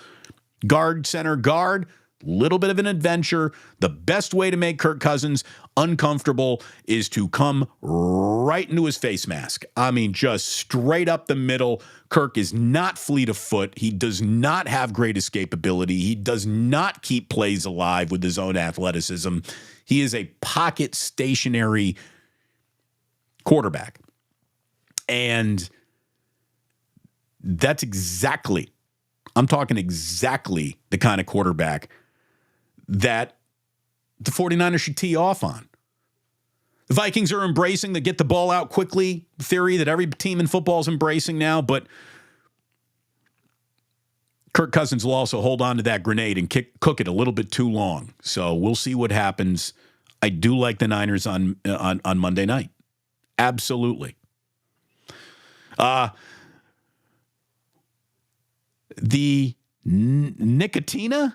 Guard, center, guard. Little bit of an adventure. The best way to make Kirk Cousins uncomfortable is to come right into his face mask. I mean, just straight up the middle. Kirk is not fleet of foot. He does not have great escapability. He does not keep plays alive with his own athleticism. He is a pocket stationary quarterback. And that's exactly, I'm talking exactly the kind of quarterback that the 49ers should tee off on. The Vikings are embracing the get the ball out quickly theory that every team in football is embracing now, but Kirk Cousins will also hold on to that grenade and cook it a little bit too long. So we'll see what happens. I do like the Niners on Monday night. Absolutely. The Nicotina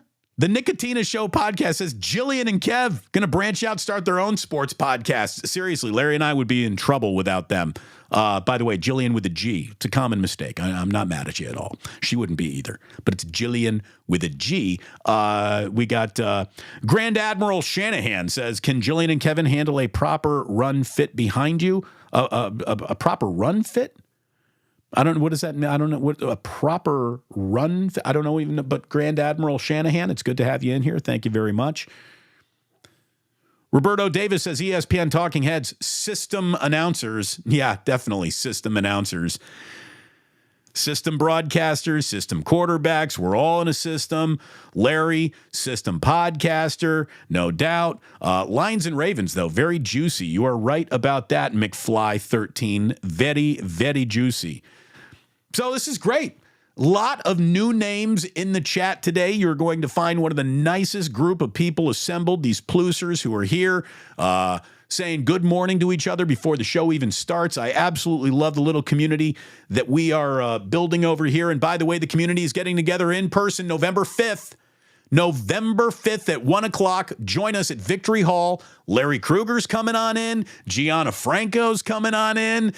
Show podcast says Jillian and Kev going to branch out, start their own sports podcast. Seriously, Larry and I would be in trouble without them. By the way, Jillian with a G. It's a common mistake. I'm not mad at you at all. She wouldn't be either. But it's Jillian with a G. We got Grand Admiral Shanahan says, can Jillian and Kevin handle a proper run fit behind you? A proper run fit? I don't know. What does that mean? I don't know what a proper run. I don't know even, but Grand Admiral Shanahan, it's good to have you in here. Thank you very much. Roberto Davis says ESPN Talking Heads, system announcers. Yeah, definitely system announcers. System broadcasters, system quarterbacks. We're all in a system. Larry, system podcaster, no doubt. Lions and Ravens, though, very juicy. You are right about that, McFly13. Very, very juicy. So this is great. Lot of new names in the chat today. You're going to find one of the nicest group of people assembled, these plusers who are here saying good morning to each other before the show even starts. I absolutely love the little community that we are building over here. And by the way, the community is getting together in person November 5th. November 5th at 1 o'clock. Join us at Victory Hall. Larry Kruger's coming on in. Gianna Franco's coming on in.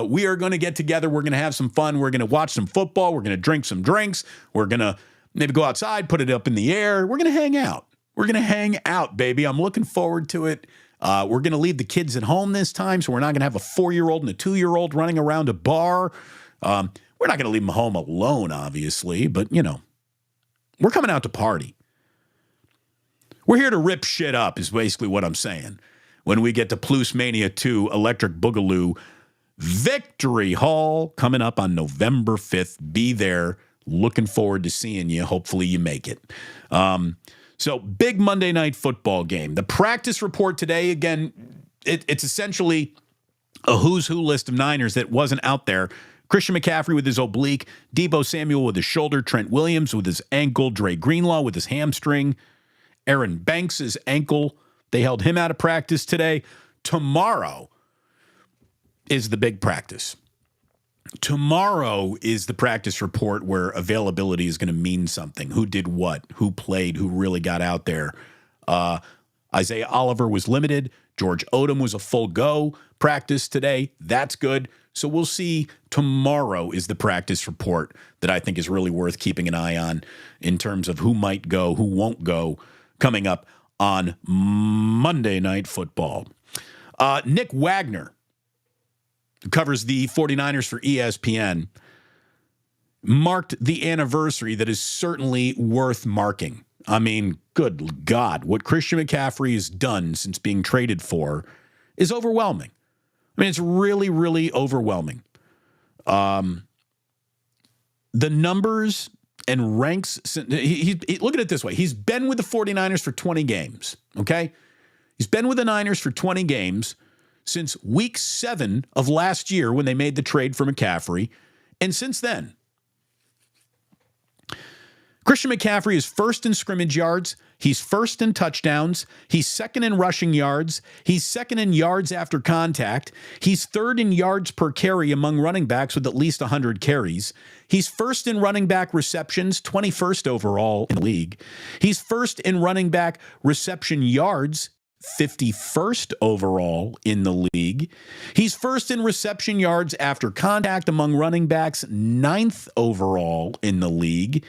We are going to get together. We're going to have some fun. We're going to watch some football. We're going to drink some drinks. We're going to maybe go outside, put it up in the air. We're going to hang out. We're going to hang out, baby. I'm looking forward to it. We're going to leave the kids at home this time, so we're not going to have a 4-year-old and a 2-year-old running around a bar. We're not going to leave them home alone, obviously, but, you know, we're coming out to party. We're here to rip shit up is basically what I'm saying. When we get to Plus Mania 2 Electric Boogaloo Victory Hall coming up on November 5th. Be there. Looking forward to seeing you. Hopefully you make it. So big Monday night football game. The practice report today, again, it's essentially a who's who list of Niners that wasn't out there. Christian McCaffrey with his oblique, Deebo Samuel with his shoulder, Trent Williams with his ankle, Dre Greenlaw with his hamstring, Aaron Banks' ankle. They held him out of practice today. Tomorrow is the big practice. Tomorrow is the practice report where availability is going to mean something. Who did what? Who played? Who really got out there? Isaiah Oliver was limited. George Odom was a full go practice today. That's good. So we'll see. Tomorrow is the practice report that I think is really worth keeping an eye on in terms of who might go, who won't go, coming up on Monday Night Football. Nick Wagner, who covers the 49ers for ESPN, marked the anniversary that is certainly worth marking. I mean, good God, what Christian McCaffrey has done since being traded for is overwhelming. I mean, it's really, really overwhelming. The numbers and ranks, look at it this way. He's been with the 49ers for 20 games, okay? He's been with the Niners for 20 games since week 7 of last year when they made the trade for McCaffrey. And since then, Christian McCaffrey is first in scrimmage yards. He's first in touchdowns. He's second in rushing yards. He's second in yards after contact. He's third in yards per carry among running backs with at least 100 carries. He's first in running back receptions, 21st overall in the league. He's first in running back reception yards, 51st overall in the league. He's first in reception yards after contact among running backs, 9th overall in the league.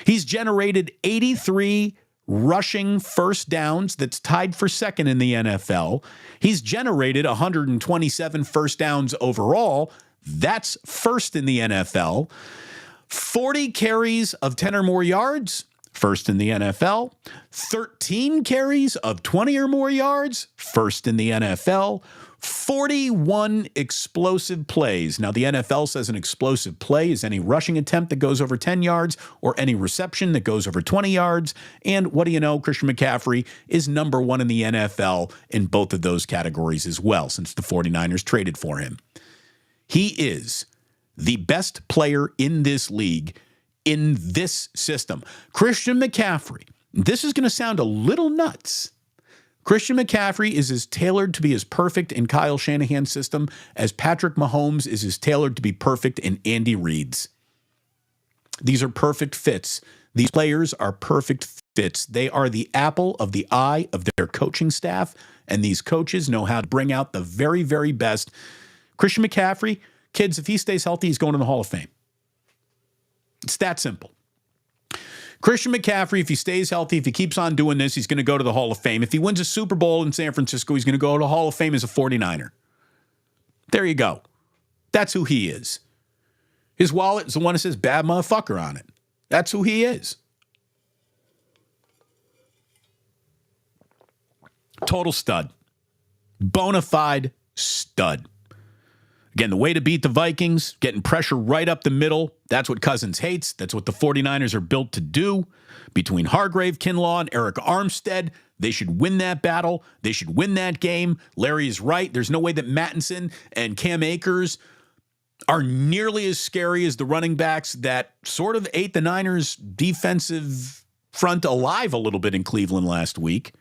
He's generated 83 rushing first downs. That's tied for second in the NFL. He's generated 127 first downs overall. That's first in the NFL. 40 carries of 10 or more yards. First in the NFL. 13 carries of 20 or more yards. First in the NFL. 41 explosive plays. Now, the NFL says an explosive play is any rushing attempt that goes over 10 yards or any reception that goes over 20 yards. And what do you know? Christian McCaffrey is number one in the NFL in both of those categories as well, since the 49ers traded for him. He is the best player in this league in this system. Christian McCaffrey, this is going to sound a little nuts. Christian McCaffrey is as tailored to be as perfect in Kyle Shanahan's system as Patrick Mahomes is as tailored to be perfect in Andy Reid's. These are perfect fits. These players are perfect fits. They are the apple of the eye of their coaching staff, and these coaches know how to bring out the very, very best. Christian McCaffrey, kids, if he stays healthy, he's going to the Hall of Fame. It's that simple. Christian McCaffrey, if he stays healthy, if he keeps on doing this, he's going to go to the Hall of Fame. If he wins a Super Bowl in San Francisco, he's going to go to the Hall of Fame as a 49er. There you go. That's who he is. His wallet is the one that says bad motherfucker on it. That's who he is. Total stud. Bona fide stud. Again, the way to beat the Vikings, getting pressure right up the middle. That's what Cousins hates. That's what the 49ers are built to do. Between Hargrave, Kinlaw, and Eric Armstead, they should win that battle. They should win that game. Larry is right. There's no way that Mattinson and Cam Akers are nearly as scary as the running backs that sort of ate the Niners' defensive front alive a little bit in Cleveland last week.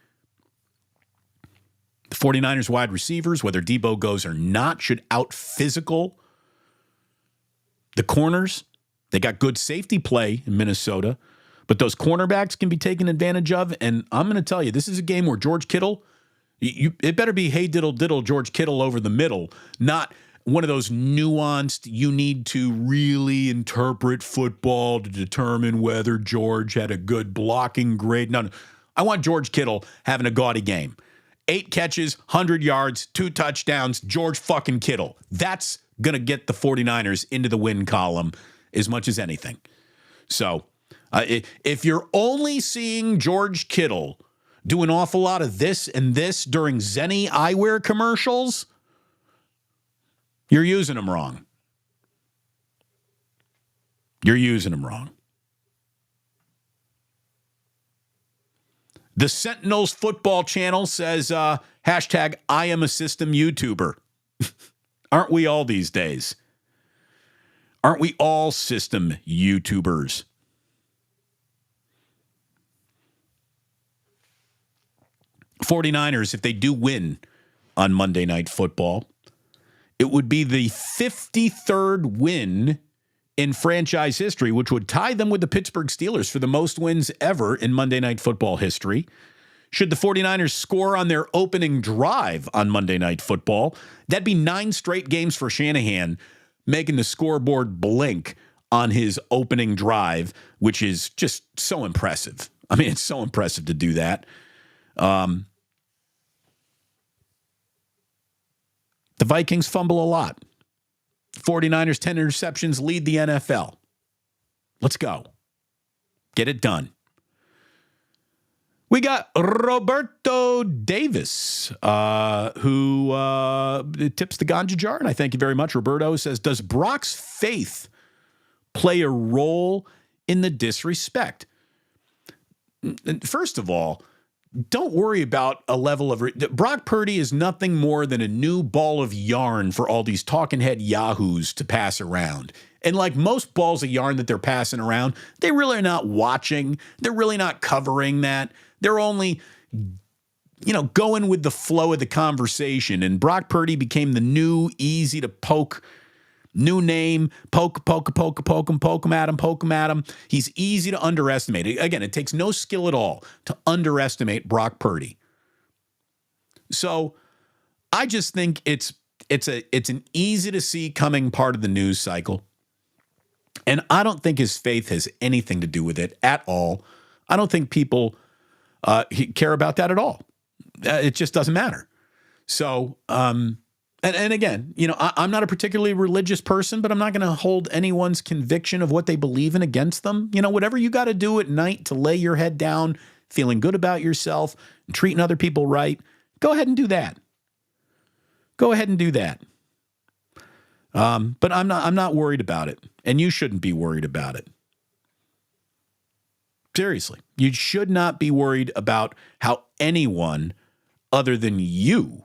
The 49ers wide receivers, whether Debo goes or not, should out-physical the corners. They got good safety play in Minnesota, but those cornerbacks can be taken advantage of. And I'm going to tell you, this is a game where George Kittle, it better be hey diddle diddle George Kittle over the middle, not one of those nuanced, you need to really interpret football to determine whether George had a good blocking grade. No. I want George Kittle having a gaudy game. 8 catches, 100 yards, 2 touchdowns, George fucking Kittle. That's going to get the 49ers into the win column as much as anything. So if you're only seeing George Kittle do an awful lot of this and this during Zenni eyewear commercials, you're using them wrong. You're using them wrong. The Sentinels football channel says, hashtag I am a system YouTuber. Aren't we all these days? Aren't we all system YouTubers? '49ers, if they do win on Monday Night Football, it would be the 53rd win in franchise history, which would tie them with the Pittsburgh Steelers for the most wins ever in Monday Night Football history. Should the 49ers score on their opening drive on Monday Night Football, that'd be 9 straight games for Shanahan, making the scoreboard blink on his opening drive, which is just so impressive. I mean, it's so impressive to do that. The Vikings fumble a lot. 49ers, 10 interceptions, lead the NFL. Let's go. Get it done. We got Roberto Davis, who tips the ganja jar, and I thank you very much. Roberto says, does Brock's faith play a role in the disrespect? First of all, don't worry about a level of Brock Purdy is nothing more than a new ball of yarn for all these talking head yahoos to pass around. And like most balls of yarn that they're passing around, they really are not watching. They're really not covering that. They're only, going with the flow of the conversation. And Brock Purdy became the new, easy to poke, new name, poke him at him. He's easy to underestimate. Again, it takes no skill at all to underestimate Brock Purdy. So I just think it's an easy to see coming part of the news cycle. And I don't think his faith has anything to do with it at all. I don't think people care about that at all. It just doesn't matter. So, And again, I'm not a particularly religious person, but I'm not going to hold anyone's conviction of what they believe in against them. Whatever you got to do at night to lay your head down, feeling good about yourself and treating other people right, go ahead and do that. Go ahead and do that. But I'm not worried about it, and you shouldn't be worried about it. Seriously, you should not be worried about how anyone other than you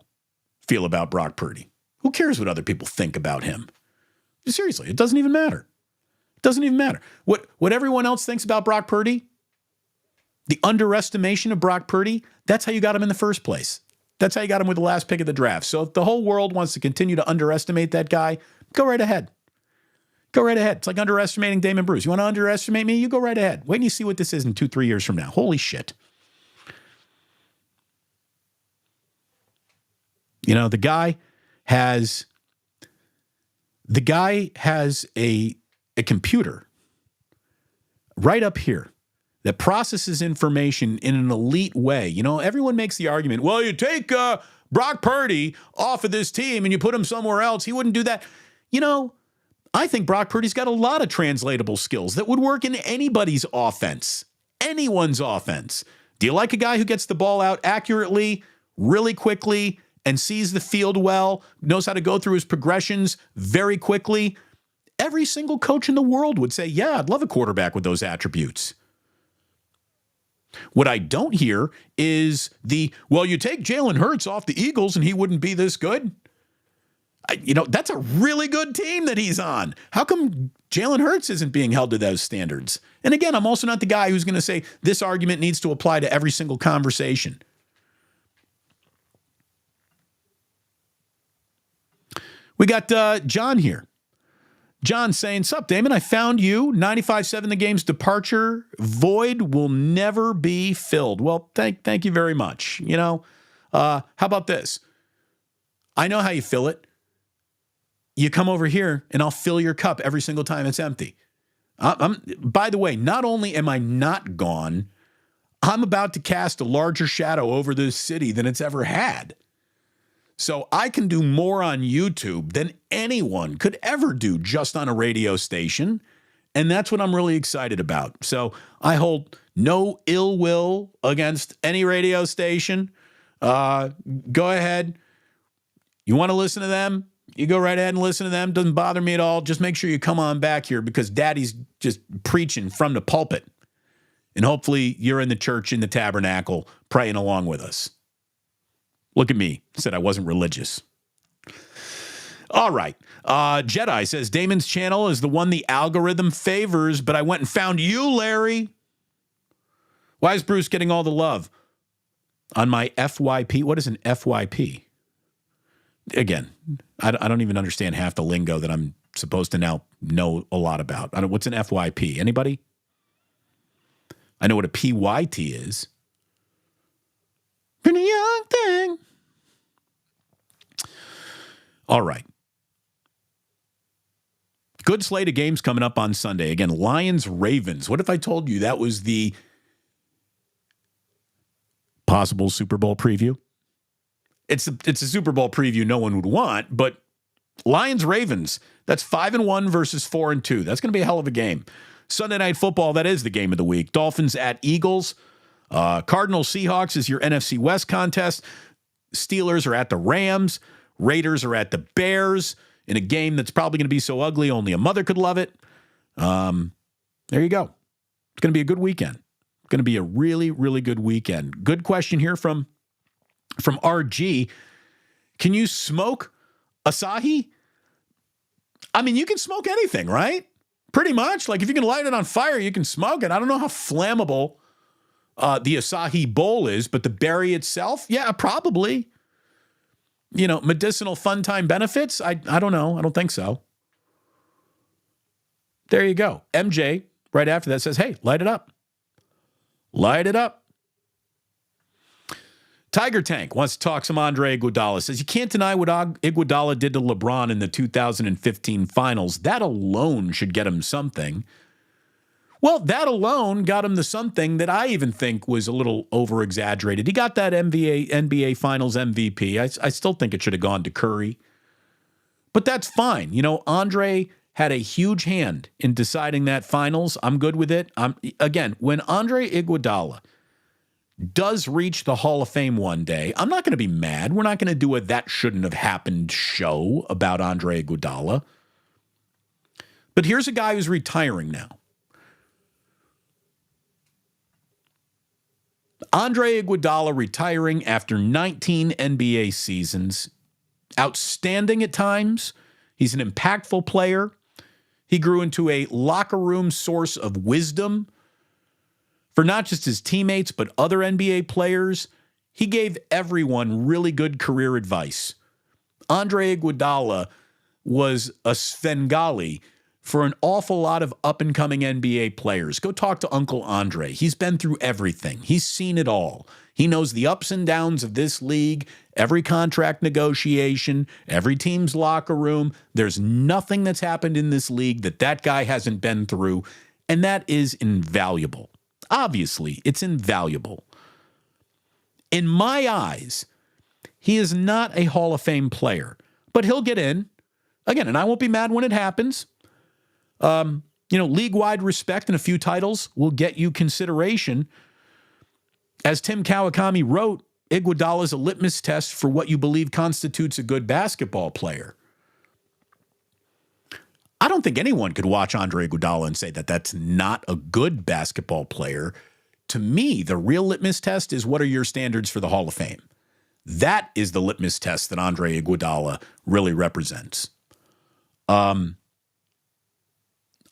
feel about Brock Purdy. Who cares what other people think about him? Seriously, it doesn't even matter. It doesn't even matter. What everyone else thinks about Brock Purdy, the underestimation of Brock Purdy, that's how you got him in the first place. That's how you got him with the last pick of the draft. So if the whole world wants to continue to underestimate that guy, go right ahead. Go right ahead. It's like underestimating Damon Bruce. You want to underestimate me? You go right ahead. Wait and you see what this is in 2-3 years from now. Holy shit. The guy has a computer right up here that processes information in an elite way. Everyone makes the argument, well, you take Brock Purdy off of this team and you put him somewhere else, he wouldn't do that. I think Brock Purdy's got a lot of translatable skills that would work in anybody's offense, anyone's offense. Do you like a guy who gets the ball out accurately, really quickly, and sees the field well, knows how to go through his progressions very quickly? Every single coach in the world would say, yeah, I'd love a quarterback with those attributes. What I don't hear is you take Jalen Hurts off the Eagles and he wouldn't be this good. That's a really good team that he's on. How come Jalen Hurts isn't being held to those standards? And again, I'm also not the guy who's going to say this argument needs to apply to every single conversation. We got John here. John saying, sup, Damon, I found you. 95.7 The Game's departure void will never be filled. Well, thank you very much. How about this? I know how you fill it. You come over here and I'll fill your cup every single time it's empty. By the way, not only am I not gone, I'm about to cast a larger shadow over this city than it's ever had. So I can do more on YouTube than anyone could ever do just on a radio station. And that's what I'm really excited about. So I hold no ill will against any radio station. Go ahead. You want to listen to them? You go right ahead and listen to them. Doesn't bother me at all. Just make sure you come on back here because Daddy's just preaching from the pulpit. And hopefully you're in the church, in the tabernacle, praying along with us. Look at me. Said I wasn't religious. All right. Jedi says, Damon's channel is the one the algorithm favors, but I went and found you, Larry. Why is Bruce getting all the love? On my FYP. What is an FYP? Again, I don't even understand half the lingo that I'm supposed to now know a lot about. What's an FYP? Anybody? I know what a PYT is. Pretty young thing. All right. Good slate of games coming up on Sunday. Again, Lions-Ravens. What if I told you that was the possible Super Bowl preview? It's a Super Bowl preview no one would want, but Lions-Ravens, that's 5-1 versus 4-2. That's going to be a hell of a game. Sunday Night Football, that is the game of the week. Dolphins at Eagles. Cardinals-Seahawks is your NFC West contest. Steelers are at the Rams. Raiders are at the Bears in a game that's probably going to be so ugly only a mother could love it. There you go. It's going to be a good weekend. Going to be a really, really good weekend. Good question here from RG. Can you smoke Asahi? I mean, you can smoke anything, right? Pretty much. Like if you can light it on fire, you can smoke it. I don't know how flammable the Asahi bowl is, but the berry itself, yeah, probably. Medicinal fun time benefits? I don't know. I don't think so. There you go. MJ, right after that, says, hey, light it up. Light it up. Tiger Tank wants to talk some Andre Iguodala. Says, you can't deny what Iguodala did to LeBron in the 2015 finals. That alone should get him something. Well, that alone got him the something that I even think was a little over-exaggerated. He got that NBA Finals MVP. I still think it should have gone to Curry. But that's fine. Andre had a huge hand in deciding that finals. I'm good with it. Again, when Andre Iguodala does reach the Hall of Fame one day, I'm not going to be mad. We're not going to do a that shouldn't have happened show about Andre Iguodala. But here's a guy who's retiring now. Andre Iguodala retiring after 19 NBA seasons. Outstanding at times. He's an impactful player. He grew into a locker room source of wisdom for not just his teammates, but other NBA players. He gave everyone really good career advice. Andre Iguodala was a Svengali for an awful lot of up-and-coming NBA players. Go talk to Uncle Andre. He's been through everything. He's seen it all. He knows the ups and downs of this league, every contract negotiation, every team's locker room. There's nothing that's happened in this league that guy hasn't been through, and that is invaluable. Obviously, it's invaluable. In my eyes, he is not a Hall of Fame player, but he'll get in. Again, and I won't be mad when it happens. League-wide respect and a few titles will get you consideration. As Tim Kawakami wrote, Iguodala is a litmus test for what you believe constitutes a good basketball player. I don't think anyone could watch Andre Iguodala and say that that's not a good basketball player. To me, the real litmus test is what are your standards for the Hall of Fame? That is the litmus test that Andre Iguodala really represents. Andre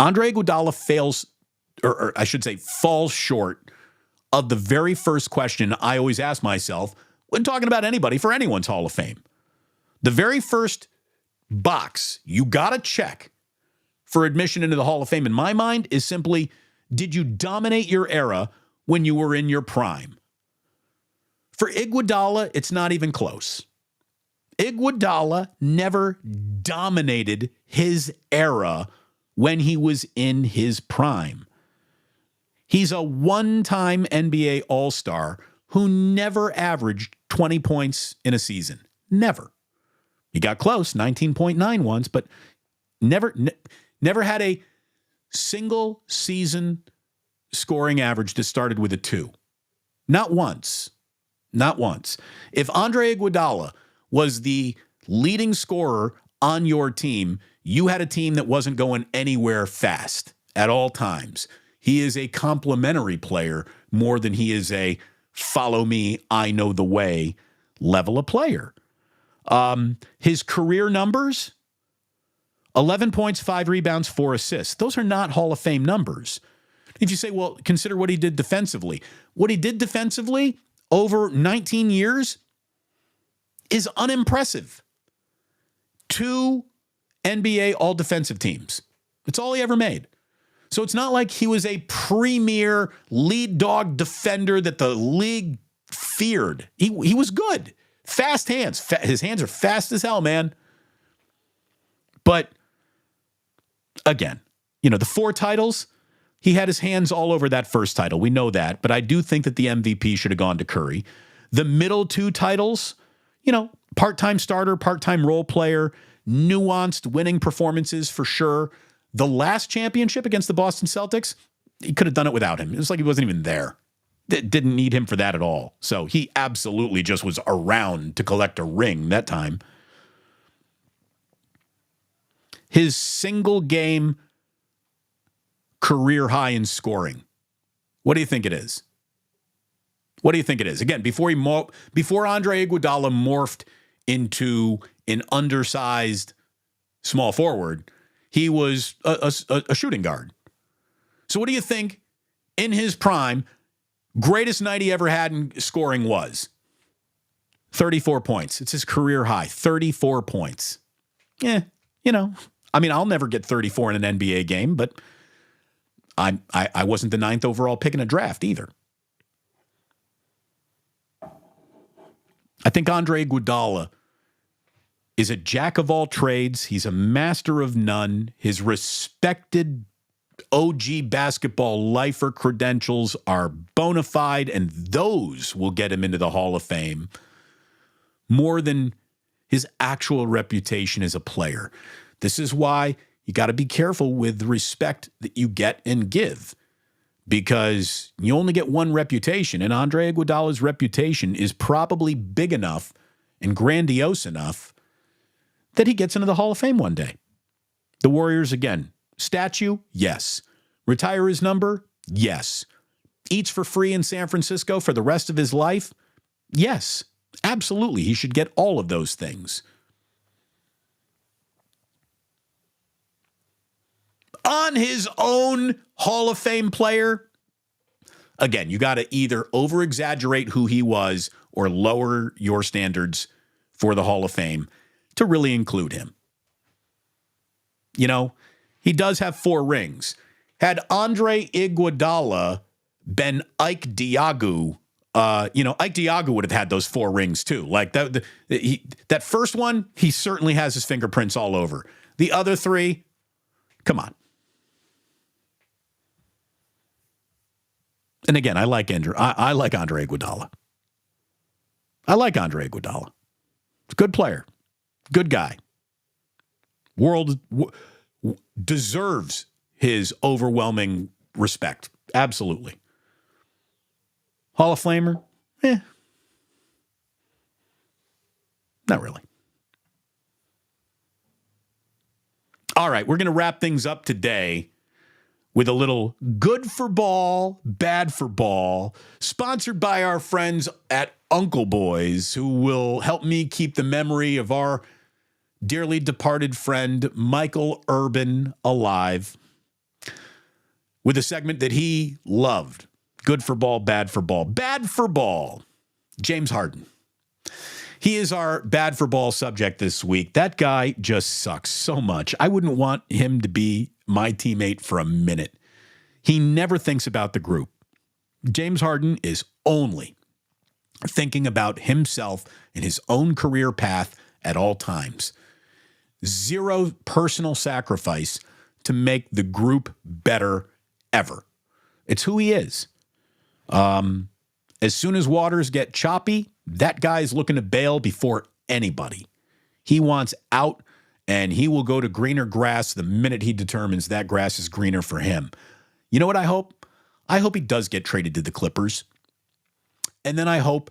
Iguodala fails, or I should say falls short of the very first question I always ask myself when talking about anybody for anyone's Hall of Fame. The very first box you got to check for admission into the Hall of Fame in my mind is simply, did you dominate your era when you were in your prime? For Iguodala, it's not even close. Iguodala never dominated his era when he was in his prime. He's a one-time NBA All-Star who never averaged 20 points in a season. Never. He got close, 19.9 once, but never had a single season scoring average that started with a 2. Not once. Not once. If Andre Iguodala was the leading scorer on your team, you had a team that wasn't going anywhere fast at all times. He is a complementary player more than he is a follow me, I know the way level of player. His career numbers, 11 points, 5 rebounds, 4 assists. Those are not Hall of Fame numbers. If you say, well, consider what he did defensively. What he did defensively over 19 years is unimpressive. 2 NBA all-defensive teams. That's all he ever made. So it's not like he was a premier lead dog defender that the league feared. He was good. Fast hands. His hands are fast as hell, man. But again, the 4 titles, he had his hands all over that first title. We know that. But I do think that the MVP should have gone to Curry. The middle 2 titles, part-time starter, part-time role player, nuanced winning performances for sure. The last championship against the Boston Celtics, he could have done it without him. It was like he wasn't even there. Didn't need him for that at all. So he absolutely just was around to collect a ring that time. His single game career high in scoring What do you think it is? What do you think it is? Again, before Andre Iguodala morphed into an undersized small forward, he was a shooting guard. So what do you think in his prime, greatest night he ever had in scoring was? 34 points. It's his career high, 34 points. Yeah, I'll never get 34 in an NBA game, but I wasn't the 9th overall pick in a draft either. I think Andre Iguodala is a jack of all trades. He's a master of none. His respected OG basketball lifer credentials are bona fide, and those will get him into the Hall of Fame more than his actual reputation as a player. This is why you got to be careful with the respect that you get and give, because you only get one reputation, and Andre Iguodala's reputation is probably big enough and grandiose enough that he gets into the Hall of Fame one day. The Warriors, again, statue? Yes. Retire his number? Yes. Eats for free in San Francisco for the rest of his life? Yes. Absolutely. He should get all of those things. On his own Hall of Fame player, again, you got to either over-exaggerate who he was or lower your standards for the Hall of Fame to really include him. He does have 4 rings. Had Andre Iguodala been Ike Diagu, Ike Diagu would have had those 4 rings too. Like that first one, he certainly has his fingerprints all over. The other 3, come on. And again, I like Andre Iguodala. I like Andre Iguodala. He's a good player, good guy. Deserves his overwhelming respect. Absolutely. Hall of Famer? Not really. All right, we're going to wrap things up today with a little good for ball, bad for ball, sponsored by our friends at Uncle Boys, who will help me keep the memory of our dearly departed friend Michael Urban alive with a segment that he loved. Good for ball, bad for ball. Bad for ball. James Harden. He is our bad for ball subject this week. That guy just sucks so much. I wouldn't want him to be my teammate for a minute. He never thinks about the group. James Harden is only thinking about himself and his own career path at all times. Zero personal sacrifice to make the group better ever. It's who he is. As soon as waters get choppy, that guy's looking to bail before anybody. He wants out, and he will go to greener grass the minute he determines that grass is greener for him. You know what I hope? I hope he does get traded to the Clippers. And then I hope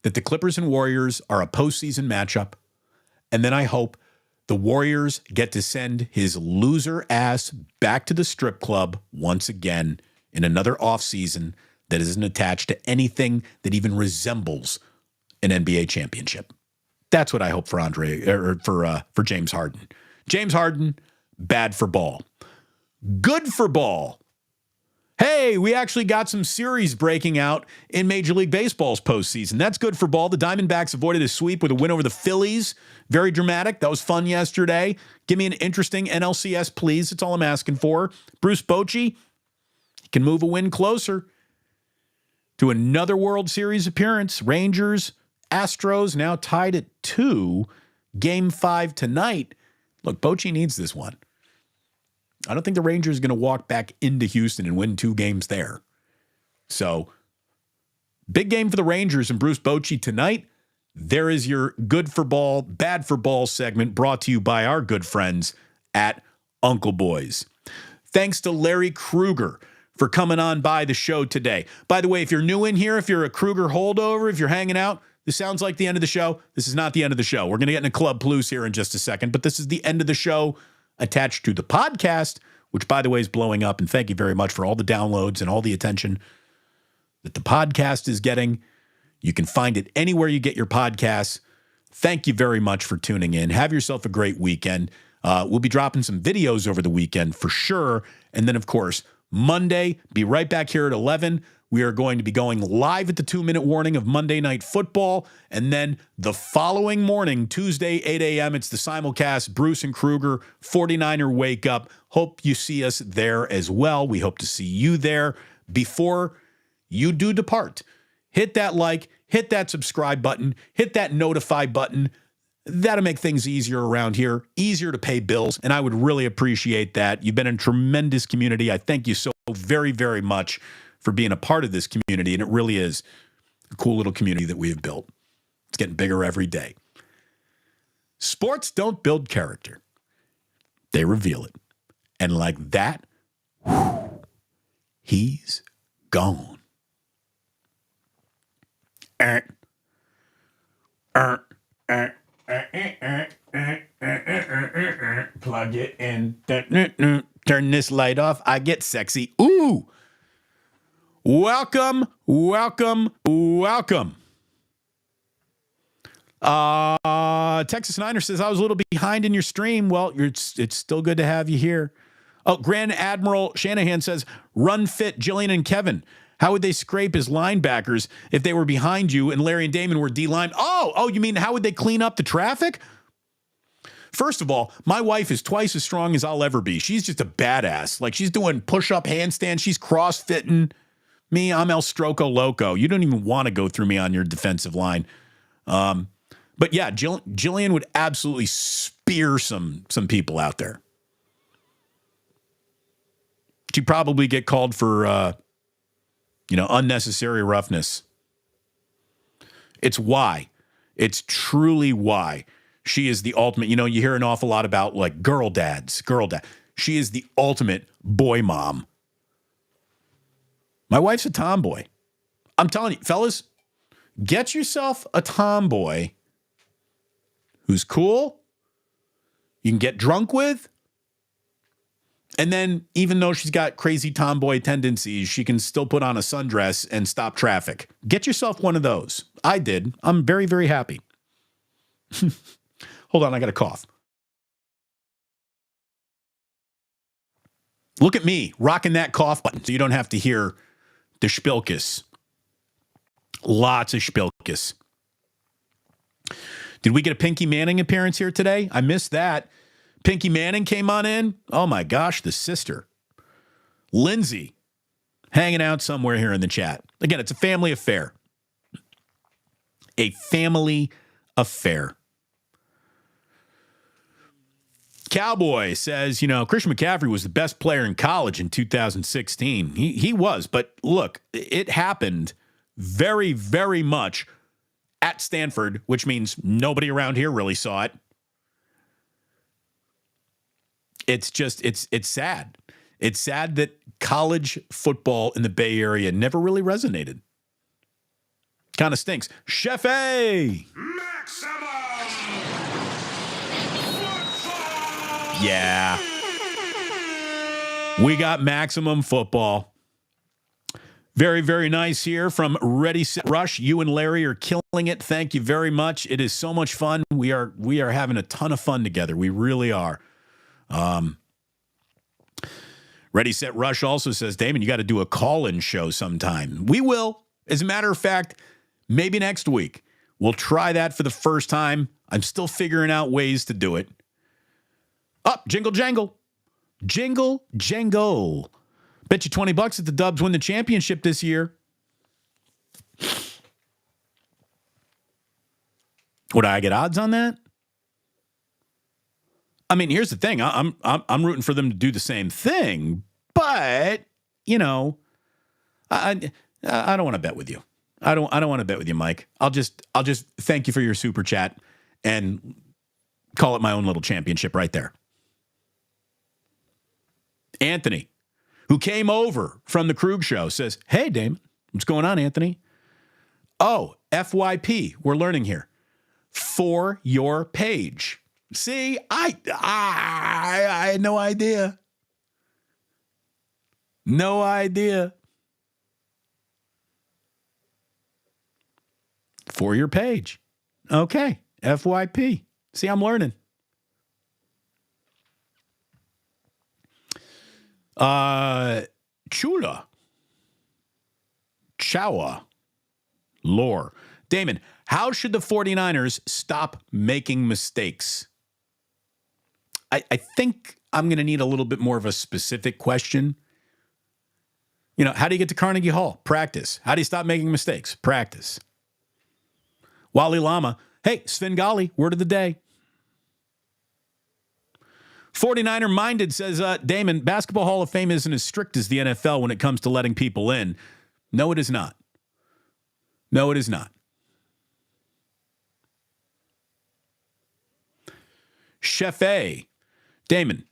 that the Clippers and Warriors are a postseason matchup. And then I hope the Warriors get to send his loser ass back to the strip club once again in another offseason that isn't attached to anything that even resembles an NBA championship. That's what I hope for for James Harden. James Harden, bad for ball. Good for ball. Hey, we actually got some series breaking out in Major League Baseball's postseason. That's good for ball. The Diamondbacks avoided a sweep with a win over the Phillies. Very dramatic. That was fun yesterday. Give me an interesting NLCS, please. That's all I'm asking for. Bruce Bochy can move a win closer to another World Series appearance. Rangers, Astros now tied at 2. Game 5 tonight. Look, Bochy needs this one. I don't think the Rangers are going to walk back into Houston and win 2 games there. So, big game for the Rangers and Bruce Bochy tonight. There is your good for ball, bad for ball segment brought to you by our good friends at Uncle Boys. Thanks to Larry Krueger for coming on by the show today. By the way, if you're new in here, if you're a Krueger holdover, if you're hanging out, this sounds like the end of the show. This is not the end of the show. We're going to get into Club Plus here in just a second, but this is the end of the show attached to the podcast, which, by the way, is blowing up. And thank you very much for all the downloads and all the attention that the podcast is getting. You can find it anywhere you get your podcasts. Thank you very much for tuning in. Have yourself a great weekend. We'll be dropping some videos over the weekend for sure. And then, of course, Monday, be right back here at 11. We are going to be going live at the 2-minute warning of Monday Night Football. And then the following morning, Tuesday, 8 a.m., it's the simulcast, Bruce and Kruger, 49er Wake Up. Hope you see us there as well. We hope to see you there. Before you do depart, hit that like, hit that subscribe button, hit that notify button. That'll make things easier around here, easier to pay bills, and I would really appreciate that. You've been a tremendous community. I thank you so very, very much for being a part of this community, and it really is a cool little community that we have built. It's getting bigger every day. Sports don't build character. They reveal it. And like that, he's gone. Plug it in. Turn this light off. I get sexy. Ooh. Welcome, welcome, welcome. Texas Niner says, I was a little behind in your stream. Well, it's still good to have you here. Oh, Grand Admiral Shanahan says, run fit Jillian and Kevin. How would they scrape as linebackers if they were behind you and Larry and Damon were D-line? Oh, you mean how would they clean up the traffic? First of all, my wife is twice as strong as I'll ever be. She's just a badass. Like, she's doing push-up handstands. She's cross-fitting. Me, I'm El Stroco Loco. You don't even want to go through me on your defensive line. But yeah, Jillian would absolutely spear some people out there. She'd probably get called for, unnecessary roughness. It's why. It's truly why she is the ultimate. You hear an awful lot about like girl dad. She is the ultimate boy mom. My wife's a tomboy. I'm telling you, fellas, get yourself a tomboy who's cool, you can get drunk with, and then even though she's got crazy tomboy tendencies, she can still put on a sundress and stop traffic. Get yourself one of those. I did. I'm very, very happy. Hold on, I got a cough. Look at me rocking that cough button so you don't have to hear the spilkus. Lots of spilkus. Did we get a Pinky Manning appearance here today? I missed that. Pinky Manning came on in. Oh my gosh, the sister. Lindsay, hanging out somewhere here in the chat. Again, it's a family affair. A family affair. Cowboy says, Christian McCaffrey was the best player in college in 2016. He was, but look, it happened very, very much at Stanford, which means nobody around here really saw it. It's just, it's sad. It's sad that college football in the Bay Area never really resonated. Kind of stinks. Chef A! Yeah. We got maximum football. Very, very nice here from Ready, Set, Rush. You and Larry are killing it. Thank you very much. It is so much fun. We are having a ton of fun together. We really are. Ready, Set, Rush also says, Damon, you got to do a call-in show sometime. We will. As a matter of fact, maybe next week. We'll try that for the first time. I'm still figuring out ways to do it. Up, jingle, jangle. Jingle, jangle. Bet you $20 that the Dubs win the championship this year. Would I get odds on that? I mean, here's the thing. I'm rooting for them to do the same thing, but I don't want to bet with you. I don't want to bet with you, Mike. I'll just thank you for your super chat and call it my own little championship right there. Anthony, who came over from the Krug show, says, hey, Damon, what's going on, Anthony? Oh, FYP, we're learning here. For your page. See, I had no idea. No idea. For your page. Okay. FYP. See, I'm learning. Chula. Chawa. Lore. Damon, how should the 49ers stop making mistakes? I think I'm going to need a little bit more of a specific question. You know, how do you get to Carnegie Hall? Practice. How do you stop making mistakes? Practice. Wally Lama. Hey, Svengali, word of the day. 49er Minded says, Damon, Basketball Hall of Fame isn't as strict as the NFL when it comes to letting people in. No, it is not. No, it is not. Chef A. Damon,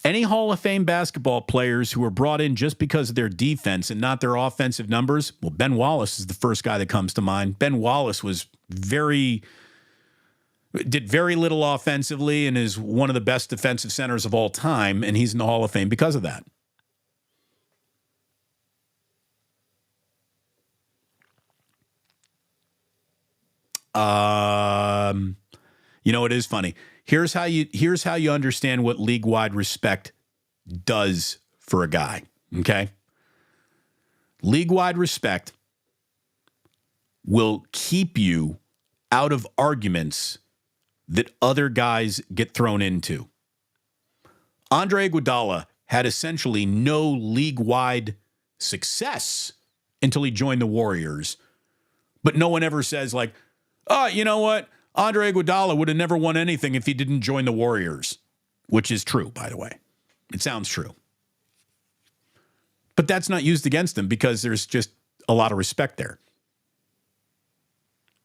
any Hall of Fame basketball players who were brought in just because of their defense and not their offensive numbers? Well, Ben Wallace is the first guy that comes to mind. Ben Wallace did very little offensively and is one of the best defensive centers of all time, and he's in the Hall of Fame because of that. You know, it is funny. Here's how you understand what league-wide respect does for a guy, okay? League-wide respect will keep you out of arguments that other guys get thrown into. Andre Iguodala had essentially no league-wide success until he joined the Warriors. But no one ever says like, oh, you know what? Andre Iguodala would have never won anything if he didn't join the Warriors, which is true, by the way. It sounds true. But that's not used against him because there's just a lot of respect there.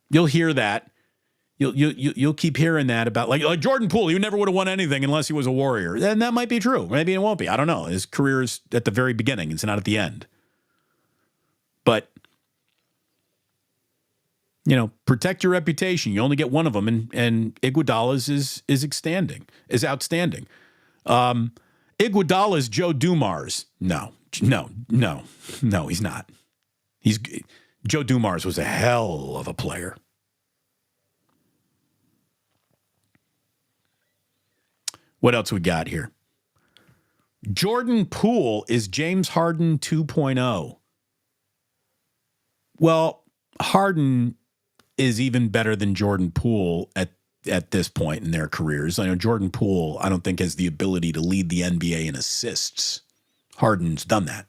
You'll hear that. You'll keep hearing that about like Jordan Poole. He never would have won anything unless he was a Warrior. And that might be true. Maybe it won't be. I don't know. His career is at the very beginning. It's not at the end. But you know, protect your reputation. You only get one of them, and Iguodala's is outstanding. Iguodala's Joe Dumars. No, he's not. Joe Dumars was a hell of a player. What else we got here? Jordan Poole is James Harden 2.0. Well, Harden is even better than Jordan Poole at this point in their careers. I know Jordan Poole, I don't think has the ability to lead the NBA in assists. Harden's done that.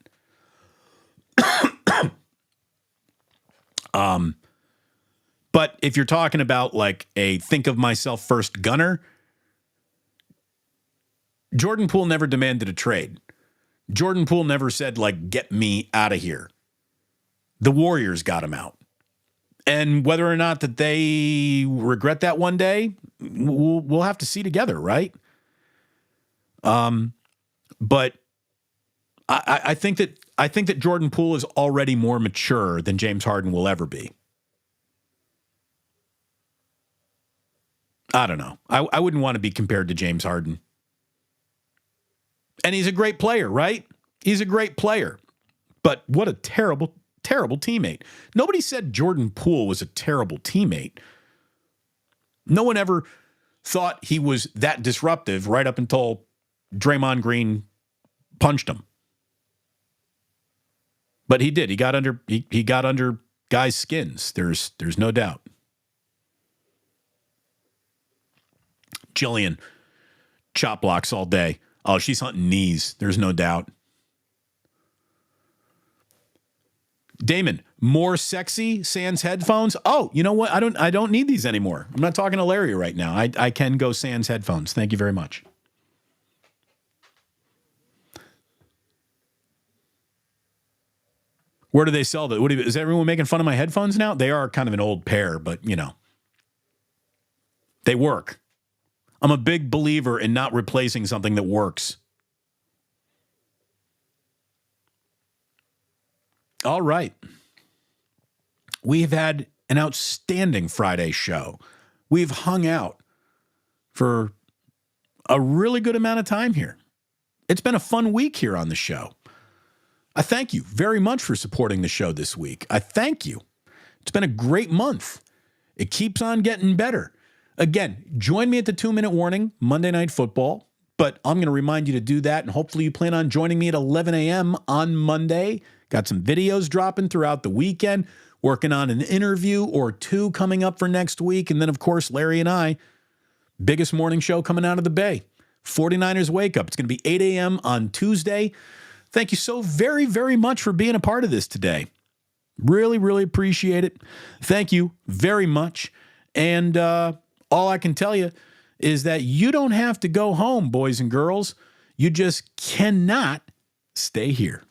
But if you're talking about like a think of myself first gunner, Jordan Poole never demanded a trade. Jordan Poole never said like, get me out of here. The Warriors got him out. And whether or not that they regret that one day, we'll have to see together, right? But I think that Jordan Poole is already more mature than James Harden will ever be. I don't know. I wouldn't want to be compared to James Harden. And he's a great player, right? He's a great player. But what a terrible teammate. Nobody said Jordan Poole was a terrible teammate. No one ever thought he was that disruptive right up until Draymond Green punched him. But he did. He got under guys' skins. There's no doubt. Jillian, chop blocks all day. Oh, she's hunting knees. There's no doubt. Damon, more sexy sans headphones. Oh, you know what? I don't need these anymore. I'm not talking to Larry right now. I can go sans headphones. Thank you very much. Where do they sell that? Is everyone making fun of my headphones now? They are kind of an old pair, but you know, they work. I'm a big believer in not replacing something that works. All right. We have had an outstanding Friday show. We've hung out for a really good amount of time here. It's been a fun week here on the show. I thank you very much for supporting the show this week. I thank you. It's been a great month. It keeps on getting better. Again, join me at the 2-minute warning, Monday Night Football. But I'm going to remind you to do that, and hopefully you plan on joining me at 11 a.m. on Monday. Got some videos dropping throughout the weekend, working on an interview or two coming up for next week. And then, of course, Larry and I, biggest morning show coming out of the Bay. 49ers Wake Up. It's going to be 8 a.m. on Tuesday. Thank you so very, very much for being a part of this today. Really, really appreciate it. Thank you very much. And all I can tell you is that you don't have to go home, boys and girls. You just cannot stay here.